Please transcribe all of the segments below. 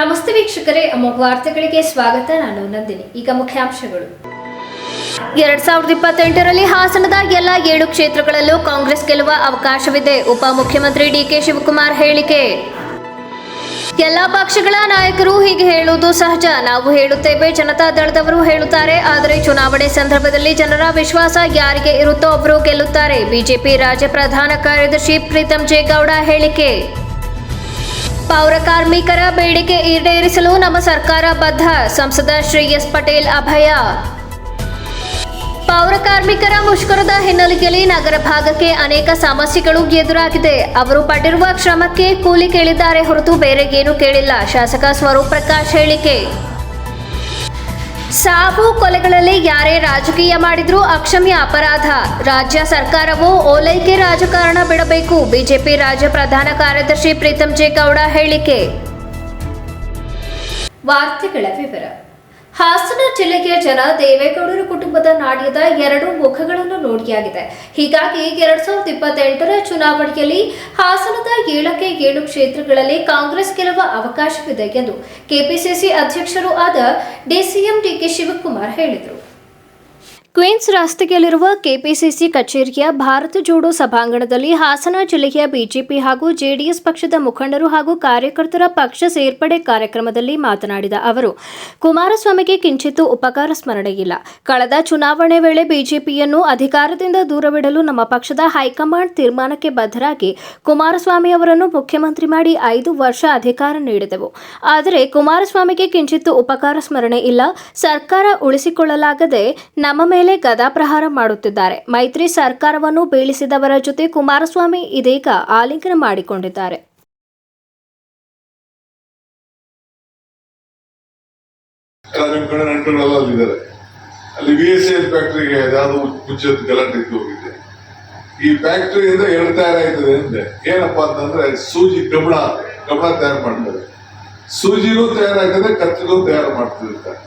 ನಮಸ್ತೆ ವೀಕ್ಷಕರೇ, ಅಮೋಘ ವಾರ್ತೆಗಳಿಗೆ ಸ್ವಾಗತ. ನಾನು ನಂದಿನಿ. ಈಗ ಮುಖ್ಯಾಂಶಗಳು. 2028ರಲ್ಲಿ ಹಾಸನದ ಎಲ್ಲ 7 ಕ್ಷೇತ್ರಗಳಲ್ಲೂ ಕಾಂಗ್ರೆಸ್ ಗೆಲ್ಲುವ ಅವಕಾಶವಿದೆ. ಉಪಮುಖ್ಯಮಂತ್ರಿ ಡಿಕೆ ಶಿವಕುಮಾರ್ ಹೇಳಿಕೆ. ಎಲ್ಲ ಪಕ್ಷಗಳ ನಾಯಕರು ಹೀಗೆ ಹೇಳುವುದು ಸಹಜ. ನಾವು ಹೇಳುತ್ತೇವೆ, ಜನತಾ ದಳದವರು ಹೇಳುತ್ತಾರೆ. ಆದರೆ ಚುನಾವಣೆ ಸಂದರ್ಭದಲ್ಲಿ ಜನರ ವಿಶ್ವಾಸ ಯಾರಿಗೆ ಇರುತ್ತೋ ಅವರು ಗೆಲ್ಲುತ್ತಾರೆ. ಬಿಜೆಪಿ ರಾಜ್ಯ ಪ್ರಧಾನ ಕಾರ್ಯದರ್ಶಿ ಪ್ರೀತಂ ಜೆ ಗೌಡ ಹೇಳಿಕೆ. ಪೌರ ಕಾರ್ಮಿಕರ ಬೇಡಿಕೆ ಈಡೇರಿಸಲು ನಮ್ಮ ಸರ್ಕಾರ ಬದ್ಧ. ಸಂಸದ ಶ್ರೀ ಎಸ್ ಪಟೇಲ್ ಅಭಯ. ಪೌರ ಕಾರ್ಮಿಕರ ಮುಷ್ಕರದ ಹಿನ್ನೆಲೆಯಲ್ಲಿ ನಗರ ಭಾಗಕ್ಕೆ ಅನೇಕ ಸಮಸ್ಯೆಗಳು ಎದುರಾಗಿದೆ. ಅವರು ಪಟ್ಟಿರುವ ಶ್ರಮಕ್ಕೆ ಕೂಲಿ ಕೇಳಿದ್ದಾರೆ ಹೊರತು ಬೇರೆ ಏನೂ ಕೇಳಿಲ್ಲ. ಶಾಸಕ ಸ್ವರೂಪ್ ಪ್ರಕಾಶ್ ಹೇಳಿಕೆ. ಸಾವು ಕೊಲೆಗಳಲ್ಲಿ ಯಾರೇ ರಾಜಕೀಯ ಮಾಡಿದ್ರೂ ಅಕ್ಷಮ್ಯ ಅಪರಾಧ. ರಾಜ್ಯ ಸರ್ಕಾರವು ಓಲೈಕೆ ರಾಜಕಾರಣ ಬಿಡಬೇಕು. ಬಿಜೆಪಿ ರಾಜ್ಯ ಪ್ರಧಾನ ಕಾರ್ಯದರ್ಶಿ ಪ್ರೀತಂ ಜೆ ಗೌಡ ಹೇಳಿಕೆ. ವಾರ್ತೆಗಳ ವಿವರ. ಹಾಸನ ಜಿಲ್ಲೆಯ ಜನ ದೇವೇಗೌಡರ ಕುಟುಂಬದ ನಾಣ್ಯದ 2 ಮುಖಗಳನ್ನು ನೋಡಿಯಾಗಿದೆ. ಹೀಗಾಗಿ 2028ರ ಚುನಾವಣೆಯಲ್ಲಿ ಹಾಸನದ 7ಕ್ಕೆ 7 ಕ್ಷೇತ್ರಗಳಲ್ಲಿ ಕಾಂಗ್ರೆಸ್ ಗೆಲ್ಲುವ ಅವಕಾಶವಿದೆ ಎಂದು ಕೆಪಿಸಿಸಿ ಅಧ್ಯಕ್ಷರೂ ಆದ ಡಿಸಿಎಂ ಡಿಕೆ ಶಿವಕುಮಾರ್ ಹೇಳಿದರು. ಕ್ವೀನ್ಸ್ ರಸ್ತೆಯಲ್ಲಿರುವ ಕೆಪಿಸಿಸಿ ಕಚೇರಿಯ ಭಾರತ ಜೋಡೋ ಸಭಾಂಗಣದಲ್ಲಿ ಹಾಸನ ಜಿಲ್ಲೆಯ ಬಿಜೆಪಿ ಹಾಗೂ ಜೆಡಿಎಸ್ ಪಕ್ಷದ ಮುಖಂಡರು ಹಾಗೂ ಕಾರ್ಯಕರ್ತರ ಪಕ್ಷ ಸೇರ್ಪಡೆ ಕಾರ್ಯಕ್ರಮದಲ್ಲಿ ಮಾತನಾಡಿದ ಅವರು, ಕುಮಾರಸ್ವಾಮಿಗೆ ಕಿಂಚಿತ್ತೂ ಉಪಕಾರ ಸ್ಮರಣೆಯಿಲ್ಲ. ಕಳೆದ ಚುನಾವಣೆ ವೇಳೆ ಬಿಜೆಪಿಯನ್ನು ಅಧಿಕಾರದಿಂದ ದೂರವಿಡಲು ನಮ್ಮ ಪಕ್ಷದ ಹೈಕಮಾಂಡ್ ತೀರ್ಮಾನಕ್ಕೆ ಬದ್ಧರಾಗಿ ಕುಮಾರಸ್ವಾಮಿ ಅವರನ್ನು ಮುಖ್ಯಮಂತ್ರಿ ಮಾಡಿ 5 ವರ್ಷ ಅಧಿಕಾರ ನೀಡಿದೆವು. ಆದರೆ ಕುಮಾರಸ್ವಾಮಿಗೆ ಕಿಂಚಿತ್ತೂ ಉಪಕಾರ ಸ್ಮರಣೆ ಇಲ್ಲ. ಸರ್ಕಾರ ಉಳಿಸಿಕೊಳ್ಳಲಾಗದೆ ನಮ್ಮ ಮೇಲೆ ಗದಾಪ್ರಹಾರ ಮಾಡುತ್ತಿದ್ದಾರೆ. ಮೈತ್ರಿ ಸರ್ಕಾರವನ್ನು ಬೀಳಿಸಿದವರ ಜೊತೆ ಕುಮಾರಸ್ವಾಮಿ ಇದೀಗ ಆಲಿಂಗನ ಮಾಡಿಕೊಂಡಿದ್ದಾರೆ. ಅಲ್ಲಿ VSL ಫ್ಯಾಕ್ಟರಿಗೆ ಯಾವ್ದು ಮುಂಚೆ ಗಲಾಟೆ ಇದ್ದು ಹೋಗಿದೆ. ಈ ಫ್ಯಾಕ್ಟರಿಯಿಂದ ಎರಡು ತಯಾರಾಯ್ತದೆ ಅಂದ್ರೆ ಏನಪ್ಪಾ ಅಂತಂದ್ರೆ ಸೂಜಿ ಕಬ್ಬಣ ತಯಾರು ಮಾಡ್ತಾರೆ. ಸೂಜಿನೂ ತಯಾರಾಗ್ತದೆ, ಕತ್ತಿನೂ ತಯಾರು ಮಾಡ್ತಿರ್ತಾರೆ.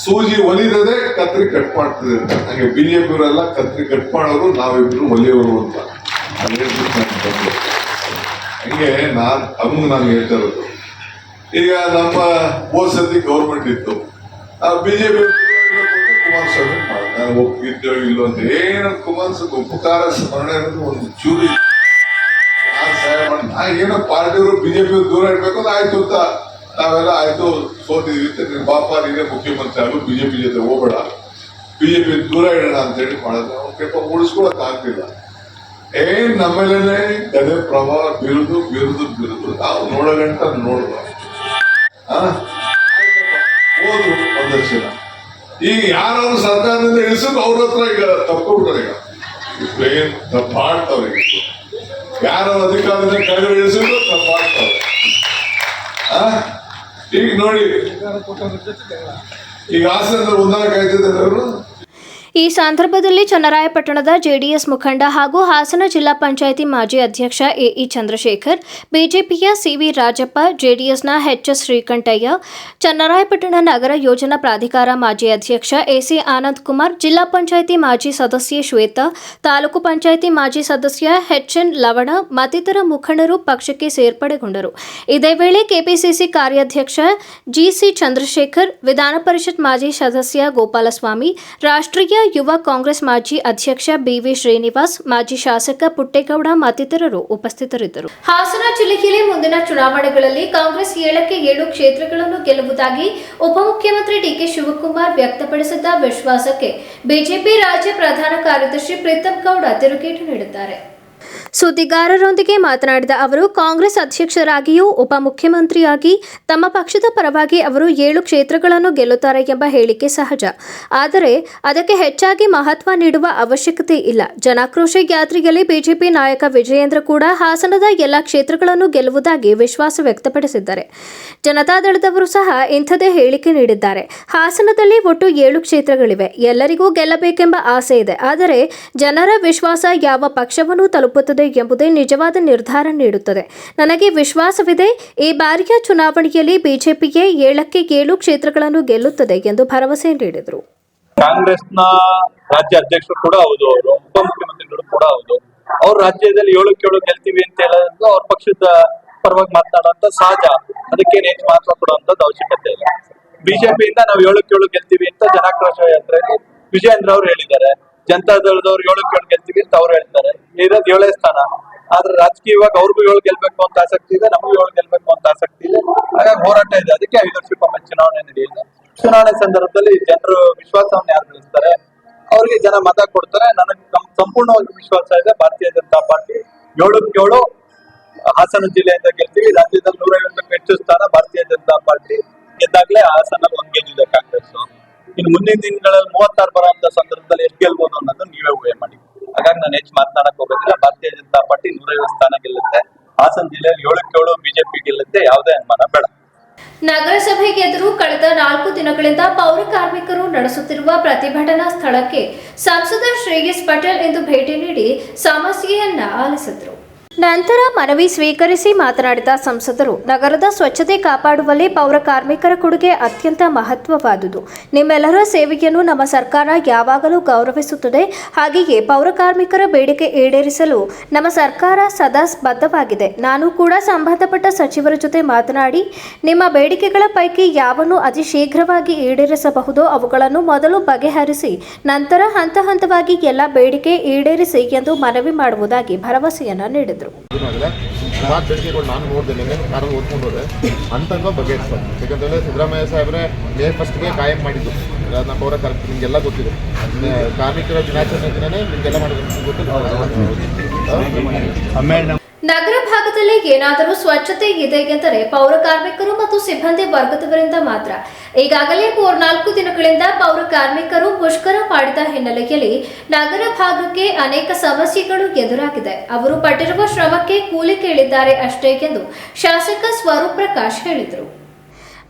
ಸೂಜಿ ಒಲಿದದೆ ಕತ್ರಿ ಕಟ್ ಮಾಡ್ತದೆ ಅಂತ. ಹಾಗೆ ಬಿಜೆಪಿಯವರೆಲ್ಲ ಕತ್ರಿ ಕಟ್ ಮಾಡೋರು, ನಾವಿಬ್ರು ಒಲಿಯವರು ಅಂತ ಹಂಗೆ ನಾನು ಹೇಳ್ತಾ ಇರೋದು. ಈಗ ನಮ್ಮ ಹೋದ್ಸತಿ ಗೌರ್ಮೆಂಟ್ ಇತ್ತು, ಬಿಜೆಪಿ ಕುಮಾರಸ್ವಾಮಿ ನಾನು ಒಪ್ಪಿದ್ದೋ ಇಲ್ಲೋ ಅಂತ. ಏನು ಕುಮಾರಸ್ವಾಮಿ ಉಪಕಾರ ಸ್ಮರಣೆ ಅನ್ನೋದು ಒಂದು ಚೂರಿ ಸಹಾಯ ಮಾಡಿ ಏನೋ ಪಾರ್ಟಿಯವರು ಬಿಜೆಪಿ ದೂರ ಇಡ್ಬೇಕು ಅಂತ ಆಯ್ತು ಅಂತ ನಾವೆಲ್ಲ ಆಯ್ತು ಸೋತಿದ್ವಿ. ಪಾಪ ನೀನೇ ಮುಖ್ಯಮಂತ್ರಿ ಆಗು, ಬಿಜೆಪಿ ಜೊತೆ ಹೋಗ್ಬೇಡ, ಬಿಜೆಪಿ ದೂರ ಇಡೋಣ ಅಂತ ಹೇಳಿ ಮಾಡಿದ್ರೆ ಅವ್ರು ಸ್ವಲ್ಪ ಉಳಿಸ್ಕೊಳಕ್ ಆಗ್ತಿಲ್ಲ. ನಮ್ಮೇಲೆ ಗದೆ ಪ್ರಭಾವ ಬಿರುದು ನಾವು ನೋಡಗಂಟ ನೋಡುವ ಹೋದ್ರು ಒಂದಷ್ಟು ಜನ. ಈಗ ಯಾರು ಸರ್ಕಾರದಿಂದ ಇಳಿಸಿದ್ರು ಅವ್ರ ಹತ್ರ ಈಗ ತಪ್ಪಿಬಿಟ್ರೆ ಈಗ ಏನ್ ತಪ್ಪು ಮಾಡ್ತಾವ್ರೆ. ಯಾರು ಅಧಿಕಾರದಿಂದ ಕೆಳಗಡೆ ಇಳಿಸಿದ್ರು ತಪ್ಪು ಮಾಡ್ತಾವ್ರೆ. ಈಗ ನೋಡಿ, ಈಗ ಹಾಸನ ಹೊಂದಾಣಿಕೆ ಆಯ್ತಿದ್ದಾರೆ ಅವರು. ಈ ಸಂದರ್ಭದಲ್ಲಿ ಚನ್ನರಾಯಪಟ್ಟಣದ ಜೆಡಿಎಸ್ ಮುಖಂಡ ಹಾಗೂ ಹಾಸನ ಜಿಲ್ಲಾ ಪಂಚಾಯಿತಿ ಮಾಜಿ ಅಧ್ಯಕ್ಷ ಎಇ ಚಂದ್ರಶೇಖರ್, ಬಿಜೆಪಿಯ ಸಿವಿ ರಾಜಪ್ಪ, ಜೆಡಿಎಸ್ನ ಎಚ್ಎಸ್ ಶ್ರೀಕಂಠಯ್ಯ, ಚನ್ನರಾಯಪಟ್ಟಣ ನಗರ ಯೋಜನಾ ಪ್ರಾಧಿಕಾರ ಮಾಜಿ ಅಧ್ಯಕ್ಷ ಎಸಿ ಆನಂದ್ ಕುಮಾರ್, ಜಿಲ್ಲಾ ಪಂಚಾಯಿತಿ ಮಾಜಿ ಸದಸ್ಯೆ ಶ್ವೇತಾ, ತಾಲೂಕು ಪಂಚಾಯಿತಿ ಮಾಜಿ ಸದಸ್ಯ ಎಚ್ಎನ್ ಲವಣ ಮತ್ತಿತರ ಮುಖಂಡರು ಪಕ್ಷಕ್ಕೆ ಸೇರ್ಪಡೆಗೊಂಡರು. ಇದೇ ವೇಳೆ ಕೆಪಿಸಿಸಿ ಕಾರ್ಯಾಧ್ಯಕ್ಷ ಜಿಸಿ ಚಂದ್ರಶೇಖರ್, ವಿಧಾನ ಪರಿಷತ್ ಮಾಜಿ ಸದಸ್ಯ ಗೋಪಾಲಸ್ವಾಮಿ, ರಾಷ್ಟ್ರೀಯ ಯುವ ಕಾಂಗ್ರೆಸ್ ಮಾಜಿ ಅಧ್ಯಕ್ಷ ಬಿವಿ ಶ್ರೀನಿವಾಸ್, ಮಾಜಿ ಶಾಸಕ ಪುಟ್ಟೇಗೌಡ ಮತ್ತಿತರರು ಉಪಸ್ಥಿತರಿದ್ದರು. ಹಾಸನ ಜಿಲ್ಲೆಯಲ್ಲಿ ಮುಂದಿನ ಚುನಾವಣೆಗಳಲ್ಲಿ ಕಾಂಗ್ರೆಸ್ 7ಕ್ಕೆ 7 ಕ್ಷೇತ್ರಗಳನ್ನು ಗೆಲ್ಲುವುದಾಗಿ ಉಪಮುಖ್ಯಮಂತ್ರಿ ಡಿಕೆ ಶಿವಕುಮಾರ್ ವ್ಯಕ್ತಪಡಿಸಿದ್ದ ವಿಶ್ವಾಸಕ್ಕೆ ಬಿಜೆಪಿ ರಾಜ್ಯ ಪ್ರಧಾನ ಕಾರ್ಯದರ್ಶಿ ಪ್ರೀತಂ ಗೌಡ ತಿರುಗೇಟು ನೀಡಿದ್ದಾರೆ. ಸುದ್ದಿಗಾರರೊಂದಿಗೆ ಮಾತನಾಡಿದ ಅವರು, ಕಾಂಗ್ರೆಸ್ ಅಧ್ಯಕ್ಷರಾಗಿಯೂ ಉಪಮುಖ್ಯಮಂತ್ರಿಯಾಗಿ ತಮ್ಮ ಪಕ್ಷದ ಪರವಾಗಿ ಅವರು 7 ಕ್ಷೇತ್ರಗಳನ್ನು ಗೆಲ್ಲುತ್ತಾರೆ ಎಂಬ ಹೇಳಿಕೆ ಸಹಜ. ಆದರೆ ಅದಕ್ಕೆ ಹೆಚ್ಚಾಗಿ ಮಹತ್ವ ನೀಡುವ ಅವಶ್ಯಕತೆ ಇಲ್ಲ. ಜನಾಕ್ರೋಶ ಯಾತ್ರೆಯಲ್ಲಿ ಬಿಜೆಪಿ ನಾಯಕ ವಿಜಯೇಂದ್ರ ಕೂಡ ಹಾಸನದ ಎಲ್ಲ ಕ್ಷೇತ್ರಗಳನ್ನು ಗೆಲ್ಲುವುದಾಗಿ ವಿಶ್ವಾಸ ವ್ಯಕ್ತಪಡಿಸಿದ್ದಾರೆ. ಜನತಾದಳದವರು ಸಹ ಇಂಥದೇ ಹೇಳಿಕೆ ನೀಡಿದ್ದಾರೆ. ಹಾಸನದಲ್ಲಿ ಒಟ್ಟು 7 ಕ್ಷೇತ್ರಗಳಿವೆ. ಎಲ್ಲರಿಗೂ ಗೆಲ್ಲಬೇಕೆಂಬ ಆಸೆ ಇದೆ. ಆದರೆ ಜನರ ವಿಶ್ವಾಸ ಯಾವ ಪಕ್ಷವನ್ನು ತಲುಪುತ್ತದೆ ಎಂಬುದೇ ನಿಜವಾದ ನಿರ್ಧಾರ ನೀಡುತ್ತದೆ. ನನಗೆ ವಿಶ್ವಾಸವಿದೆ, ಈ ಬಾರಿಯ ಚುನಾವಣೆಯಲ್ಲಿ ಬಿಜೆಪಿಗೆ 7ಕ್ಕೆ 7 ಕ್ಷೇತ್ರಗಳನ್ನು ಗೆಲ್ಲುತ್ತದೆ ಎಂದು ಭರವಸೆ ನೀಡಿದರು. ಕಾಂಗ್ರೆಸ್ನ ರಾಜ್ಯ ಅಧ್ಯಕ್ಷರು ಕೂಡ ಹೌದು, ಅವರು ಉಪಮುಖ್ಯಮಂತ್ರಿಗಳು ಕೂಡ ಹೌದು. ಅವ್ರ ರಾಜ್ಯದಲ್ಲಿ 7ಕ್ಕೆ 7 ಗೆಲ್ತೀವಿ ಅಂತ ಹೇಳೋದು ಅವ್ರ ಪಕ್ಷದ ಪರವಾಗಿ ಮಾತನಾಡುವಂತ ಸಹಜ, ಅದಕ್ಕೇನು ಹೆಚ್ಚು ಮಹತ್ವ ಕೊಡುವಂತದ್ದು ಅವಶ್ಯಕತೆ ಇಲ್ಲ. ಬಿಜೆಪಿಯಿಂದ ನಾವು 7-7 ಗೆಲ್ತೀವಿ ಅಂತ ಜನಾಕ್ರೋಶ ಯಾತ್ರೆಯಲ್ಲಿ ವಿಜಯೇಂದ್ರ ಅವರು ಹೇಳಿದ್ದಾರೆ. ಜನತಾದಳದವ್ರು 7-7 ಗೆಲ್ತೀವಿ ಅಂತ ಅವ್ರು ಹೇಳ್ತಾರೆ. ಇರೋದು 7 ಸ್ಥಾನ. ಆದ್ರೆ ರಾಜಕೀಯವಾಗಿ ಅವ್ರಿಗೂ 7 ಗೆಲ್ಬೇಕು ಅಂತ ಆಸಕ್ತಿ ಇದೆ, ನಮಗೂ 7 ಗೆಲ್ಬೇಕು ಅಂತ ಆಸಕ್ತಿ ಇದೆ. ಹಾಗಾಗಿ ಹೋರಾಟ ಇದೆ. ಅದಕ್ಕೆ 5 ವರ್ಷಕ್ಕೊಮ್ಮೆ ಚುನಾವಣೆ ನಡೆಯುತ್ತೆ. ಚುನಾವಣೆ ಸಂದರ್ಭದಲ್ಲಿ ಜನರು ವಿಶ್ವಾಸವನ್ನು ಯಾರು ಗಳಿಸ್ತಾರೆ ಅವ್ರಿಗೆ ಜನ ಮತ ಕೊಡ್ತಾರೆ. ನನಗೆ ಸಂಪೂರ್ಣವಾಗಿ ವಿಶ್ವಾಸ ಇದೆ. ಭಾರತೀಯ ಜನತಾ ಪಾರ್ಟಿ 7-7 ಹಾಸನ ಜಿಲ್ಲೆಯಿಂದ ಗೆಲ್ತೀವಿ. ರಾಜ್ಯದಲ್ಲಿ 150ಕ್ಕೂ ಹೆಚ್ಚು ಸ್ಥಾನ ಭಾರತೀಯ ಜನತಾ ಪಾರ್ಟಿ ಗೆದ್ದಾಗ್ಲೇ ಹಾಸನಲ್ಲಿ 1 ಗೆದ್ದಿದೆ ಕಾಂಗ್ರೆಸ್. ಇನ್ನು ಮುಂದಿನ ದಿನಗಳಲ್ಲಿ 36 ಬರುವಂತ ಸಂದರ್ಭದಲ್ಲಿ ಎಷ್ಟು ಗೆಲ್ಬಹುದು ಅನ್ನೋದು ನೀವೇ ಊಹೆ ಮಾಡಿ. ಹಾಗಾಗಿ ನಾನು ಹೆಚ್ಚು ಮಾತನಾಡಕ್ ಹೋಗೋದಿಲ್ಲ. ಭಾರತೀಯ ಜನತಾ ಪಾರ್ಟಿ 150 ಸ್ಥಾನ ಗೆಲ್ಲುತ್ತೆ. ಹಾಸನ ಜಿಲ್ಲೆಯಲ್ಲಿ 7-7 ಬಿಜೆಪಿ ಗೆಲ್ಲುತ್ತೆ. ಯಾವುದೇ ಅನುಮಾನ ಬೇಡ. ನಗರಸಭೆಗೆ ಎದುರು ಕಳೆದ 4 ದಿನಗಳಿಂದ ಪೌರ ಕಾರ್ಮಿಕರು ನಡೆಸುತ್ತಿರುವ ಪ್ರತಿಭಟನಾ ಸ್ಥಳಕ್ಕೆ ಸಂಸದ ಶ್ರೇಯಸ್ ಪಟೇಲ್ ಇಂದು ಭೇಟಿ ನೀಡಿ ಸಮಸ್ಯೆಯನ್ನ ಆಲಿಸಿದರು. ನಂತರ ಮನವಿ ಸ್ವೀಕರಿಸಿ ಮಾತನಾಡಿದ ಸಂಸದರು, ನಗರದ ಸ್ವಚ್ಛತೆ ಕಾಪಾಡುವಲ್ಲಿ ಪೌರ ಕಾರ್ಮಿಕರ ಕೊಡುಗೆ ಅತ್ಯಂತ ಮಹತ್ವವಾದುದು. ನಿಮ್ಮೆಲ್ಲರ ಸೇವೆಯನ್ನು ನಮ್ಮ ಸರ್ಕಾರ ಯಾವಾಗಲೂ ಗೌರವಿಸುತ್ತದೆ. ಹಾಗೆಯೇ ಪೌರ ಕಾರ್ಮಿಕರ ಬೇಡಿಕೆ ಈಡೇರಿಸಲು ನಮ್ಮ ಸರ್ಕಾರ ಸದಾ ಬದ್ಧವಾಗಿದೆ. ನಾನು ಕೂಡ ಸಂಬಂಧಪಟ್ಟ ಸಚಿವರ ಜೊತೆ ಮಾತನಾಡಿ ನಿಮ್ಮ ಬೇಡಿಕೆಗಳ ಪೈಕಿ ಯಾವನ್ನು ಅತಿ ಶೀಘ್ರವಾಗಿ ಈಡೇರಿಸಬಹುದೋ ಅವುಗಳನ್ನು ಮೊದಲು ಬಗೆಹರಿಸಿ ನಂತರ ಹಂತ ಹಂತವಾಗಿ ಎಲ್ಲ ಬೇಡಿಕೆ ಈಡೇರಿಸಿ ಎಂದು ಮನವಿ ಮಾಡುವುದಾಗಿ ಭರವಸೆಯನ್ನು ನೀಡಿದರು. ಸುಮಾರು ಬೇಡಿಕೆಗಳು ನಾನು ನೋಡಿದೆ, ನಿನ್ನೆ ಕಾರಲ್ಲಿ ಓದ್ಕೊಂಡು ಹೋದೆ. ಅಂತಂಗ ಬಗೆಹರಿಸ್ತಾರೆ. ಯಾಕಂತಂದರೆ ಸಿದ್ದರಾಮಯ್ಯ ಸಾಹೇಬ್ರೆ May 1ಗೆ ಕಾಯಂ ಮಾಡಿದ್ದು ನಮ್ಮ ಪೌರ ಕಾರ್ಮಿಕರು. ನಿಮಗೆಲ್ಲ ಗೊತ್ತಿದೆ. ಕಾರ್ಮಿಕರ ದಿನಾಚರಣೆ ದಿನನೇ ನಿಮಗೆಲ್ಲ ಮಾಡಿದ್ರು ಗೊತ್ತಿಲ್ಲ. ನಗರ ಭಾಗದಲ್ಲಿ ಏನಾದರೂ ಸ್ವಚ್ಛತೆ ಇದೆ ಎಂದರೆ ಪೌರ ಕಾರ್ಮಿಕರು ಮತ್ತು ಸಿಬ್ಬಂದಿ ವರ್ಗದವರಿಂದ ಮಾತ್ರ. ಈಗಾಗಲೇ 3-4 ದಿನಗಳಿಂದ ಪೌರ ಕಾರ್ಮಿಕರು ಮುಷ್ಕರ ಮಾಡಿದ ಹಿನ್ನೆಲೆಯಲ್ಲಿ ನಗರ ಭಾಗಕ್ಕೆ ಅನೇಕ ಸಮಸ್ಯೆಗಳು ಎದುರಾಗಿದೆ. ಅವರು ಪಟ್ಟಿರುವ ಶ್ರಮಕ್ಕೆ ಕೂಲಿ ಕೇಳಿದ್ದಾರೆ ಅಷ್ಟೇ ಎಂದು ಶಾಸಕ ಸ್ವರೂಪ್ ಪ್ರಕಾಶ್ ಹೇಳಿದರು.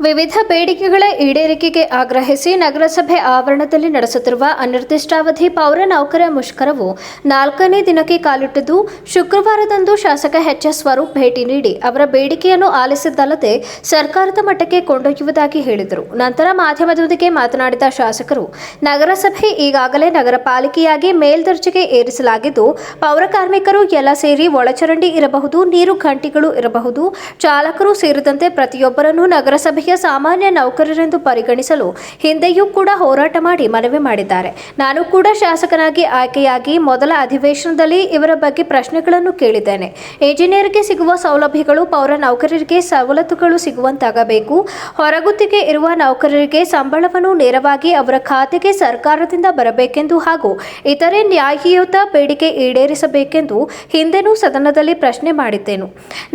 ವಿವಿಧ ಬೇಡಿಕೆಗಳ ಈಡೇರಿಕೆಗೆ ಆಗ್ರಹಿಸಿ ನಗರಸಭೆ ಆವರಣದಲ್ಲಿ ನಡೆಸುತ್ತಿರುವ ಅನಿರ್ದಿಷ್ಟಾವಧಿ ಪೌರ ನೌಕರ ಮುಷ್ಕರವು 4ನೇ ದಿನಕ್ಕೆ ಕಾಲಿಟ್ಟಿದ್ದು, ಶುಕ್ರವಾರದಂದು ಶಾಸಕ ಎಚ್.ಎಸ್. ಸ್ವರೂಪ್ ಭೇಟಿ ನೀಡಿ ಅವರ ಬೇಡಿಕೆಯನ್ನು ಆಲಿಸಿದ್ದಲ್ಲದೆ ಸರ್ಕಾರದ ಮಟ್ಟಕ್ಕೆ ಕೊಂಡೊಯ್ಯುವುದಾಗಿ ಹೇಳಿದರು. ನಂತರ ಮಾಧ್ಯಮದೊಂದಿಗೆ ಮಾತನಾಡಿದ ಶಾಸಕರು, ನಗರಸಭೆ ಈಗಾಗಲೇ ನಗರ ಪಾಲಿಕೆಯಾಗಿ ಮೇಲ್ದರ್ಜೆಗೆ ಏರಿಸಲಾಗಿದ್ದು, ಪೌರ ಕಾರ್ಮಿಕರು ಎಲ್ಲ ಸೇರಿ ಒಳಚರಂಡಿ ಇರಬಹುದು, ನೀರು ಘಂಟಿಗಳು ಇರಬಹುದು, ಚಾಲಕರು ಸೇರಿದಂತೆ ಪ್ರತಿಯೊಬ್ಬರನ್ನು ನಗರಸಭೆಯ ಸಾಮಾನ್ಯ ನೌಕರರೆಂದು ಪರಿಗಣಿಸಲು ಹಿಂದೆಯೂ ಕೂಡ ಹೋರಾಟ ಮಾಡಿ ಮನವಿ ಮಾಡಿದ್ದಾರೆ. ನಾನು ಕೂಡ ಶಾಸಕನಾಗಿ ಆಯ್ಕೆಯಾಗಿ ಮೊದಲ ಅಧಿವೇಶನದಲ್ಲಿ ಇವರ ಬಗ್ಗೆ ಪ್ರಶ್ನೆಗಳನ್ನು ಕೇಳಿದ್ದೇನೆ. ಇಂಜಿನಿಯರ್ಗೆ ಸಿಗುವ ಸೌಲಭ್ಯಗಳು ಪೌರ ನೌಕರರಿಗೆ ಸವಲತ್ತುಗಳು ಸಿಗುವಂತಾಗಬೇಕು. ಹೊರಗುತ್ತಿಗೆ ಇರುವ ನೌಕರರಿಗೆ ಸಂಬಳವನ್ನು ನೇರವಾಗಿ ಅವರ ಖಾತೆಗೆ ಸರ್ಕಾರದಿಂದ ಬರಬೇಕೆಂದು ಹಾಗೂ ಇತರೆ ನ್ಯಾಯಯುತ ಬೇಡಿಕೆ ಈಡೇರಿಸಬೇಕೆಂದು ಹಿಂದೆನೂ ಸದನದಲ್ಲಿ ಪ್ರಶ್ನೆ ಮಾಡಿದ್ದೇನು.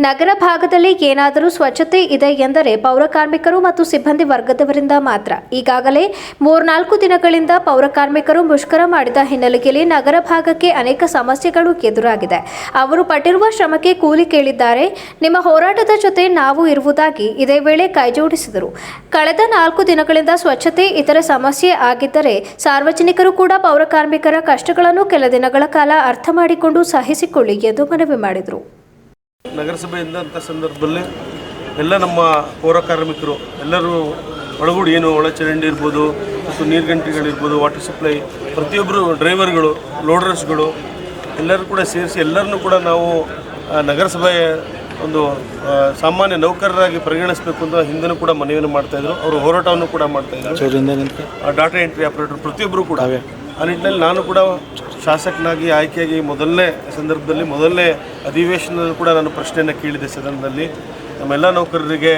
ನಗರ ಭಾಗದಲ್ಲಿ ಏನಾದರೂ ಸ್ವಚ್ಛತೆ ಇದೆ ಎಂದರೆ ಪೌರ ಕಾರ್ಮಿಕರು ಮತ್ತು ಸಿಬ್ಬಂದಿ ವರ್ಗದವರಿಂದ ಮಾತ್ರ. ಈಗಾಗಲೇ 3-4 ದಿನಗಳಿಂದ ಪೌರ ಕಾರ್ಮಿಕರು ಮುಷ್ಕರ ಮಾಡಿದ ಹಿನ್ನೆಲೆಯಲ್ಲಿ ನಗರ ಭಾಗಕ್ಕೆ ಅನೇಕ ಸಮಸ್ಯೆಗಳು ಎದುರಾಗಿದೆ. ಅವರು ಪಟ್ಟಿರುವ ಶ್ರಮಕ್ಕೆ ಕೂಲಿ ಕೇಳಿದ್ದಾರೆ. ನಿಮ್ಮ ಹೋರಾಟದ ಜೊತೆ ನಾವು ಇರುವುದಾಗಿ ಇದೇ ವೇಳೆ ಕೈಜೋಡಿಸಿದರು. ಕಳೆದ 4 ದಿನಗಳಿಂದ ಸ್ವಚ್ಛತೆ ಇತರೆ ಸಮಸ್ಯೆ ಆಗಿದ್ದರೆ ಸಾರ್ವಜನಿಕರು ಕೂಡ ಪೌರ ಕಾರ್ಮಿಕರ ಕಷ್ಟಗಳನ್ನು ಕೆಲ ದಿನಗಳ ಕಾಲ ಅರ್ಥ ಮಾಡಿಕೊಂಡು ಸಹಿಸಿಕೊಳ್ಳಿ ಎಂದು ಮನವಿ ಮಾಡಿದರು. ನಗರಸಭೆಯಿಂದ ಅಂತ ಸಂದರ್ಭದಲ್ಲಿ ಎಲ್ಲ ನಮ್ಮ ಪೌರ ಕಾರ್ಮಿಕರು ಎಲ್ಲರೂ ಒಳಗೂಡಿ ಏನು ಒಳಚರಂಡಿ ಇರ್ಬೋದು ಮತ್ತು ನೀರ್ಗಂಟಿಗಳಿರ್ಬೋದು, ವಾಟರ್ ಸಪ್ಲೈ, ಪ್ರತಿಯೊಬ್ಬರು ಡ್ರೈವರ್ಗಳು, ಲೋಡರ್ಸ್ಗಳು ಎಲ್ಲರೂ ಕೂಡ ಸೇರಿಸಿ ಎಲ್ಲರನ್ನೂ ಕೂಡ ನಾವು ನಗರಸಭೆಯ ಒಂದು ಸಾಮಾನ್ಯ ನೌಕರರಾಗಿ ಪರಿಗಣಿಸಬೇಕು ಅಂತ ಹಿಂದೆನೂ ಕೂಡ ಮನವಿಯನ್ನು ಮಾಡ್ತಾಯಿದ್ರು. ಅವರು ಹೋರಾಟವನ್ನು ಕೂಡ ಮಾಡ್ತಾಯಿದ್ರು. ಡಾಟಾ ಎಂಟ್ರಿ ಆಪರೇಟರ್ ಪ್ರತಿಯೊಬ್ಬರು ಕೂಡ ಆ ನಿಟ್ಟಿನಲ್ಲಿ ನಾನು ಕೂಡ ಶಾಸಕನಾಗಿ ಆಯ್ಕೆಯಾಗಿ ಮೊದಲನೇ ಅಧಿವೇಶನದಲ್ಲಿ ಕೂಡ ನಾನು ಪ್ರಶ್ನೆಯನ್ನು ಕೇಳಿದೆ ಸದನದಲ್ಲಿ. ನಮ್ಮೆಲ್ಲ ನೌಕರರಿಗೆ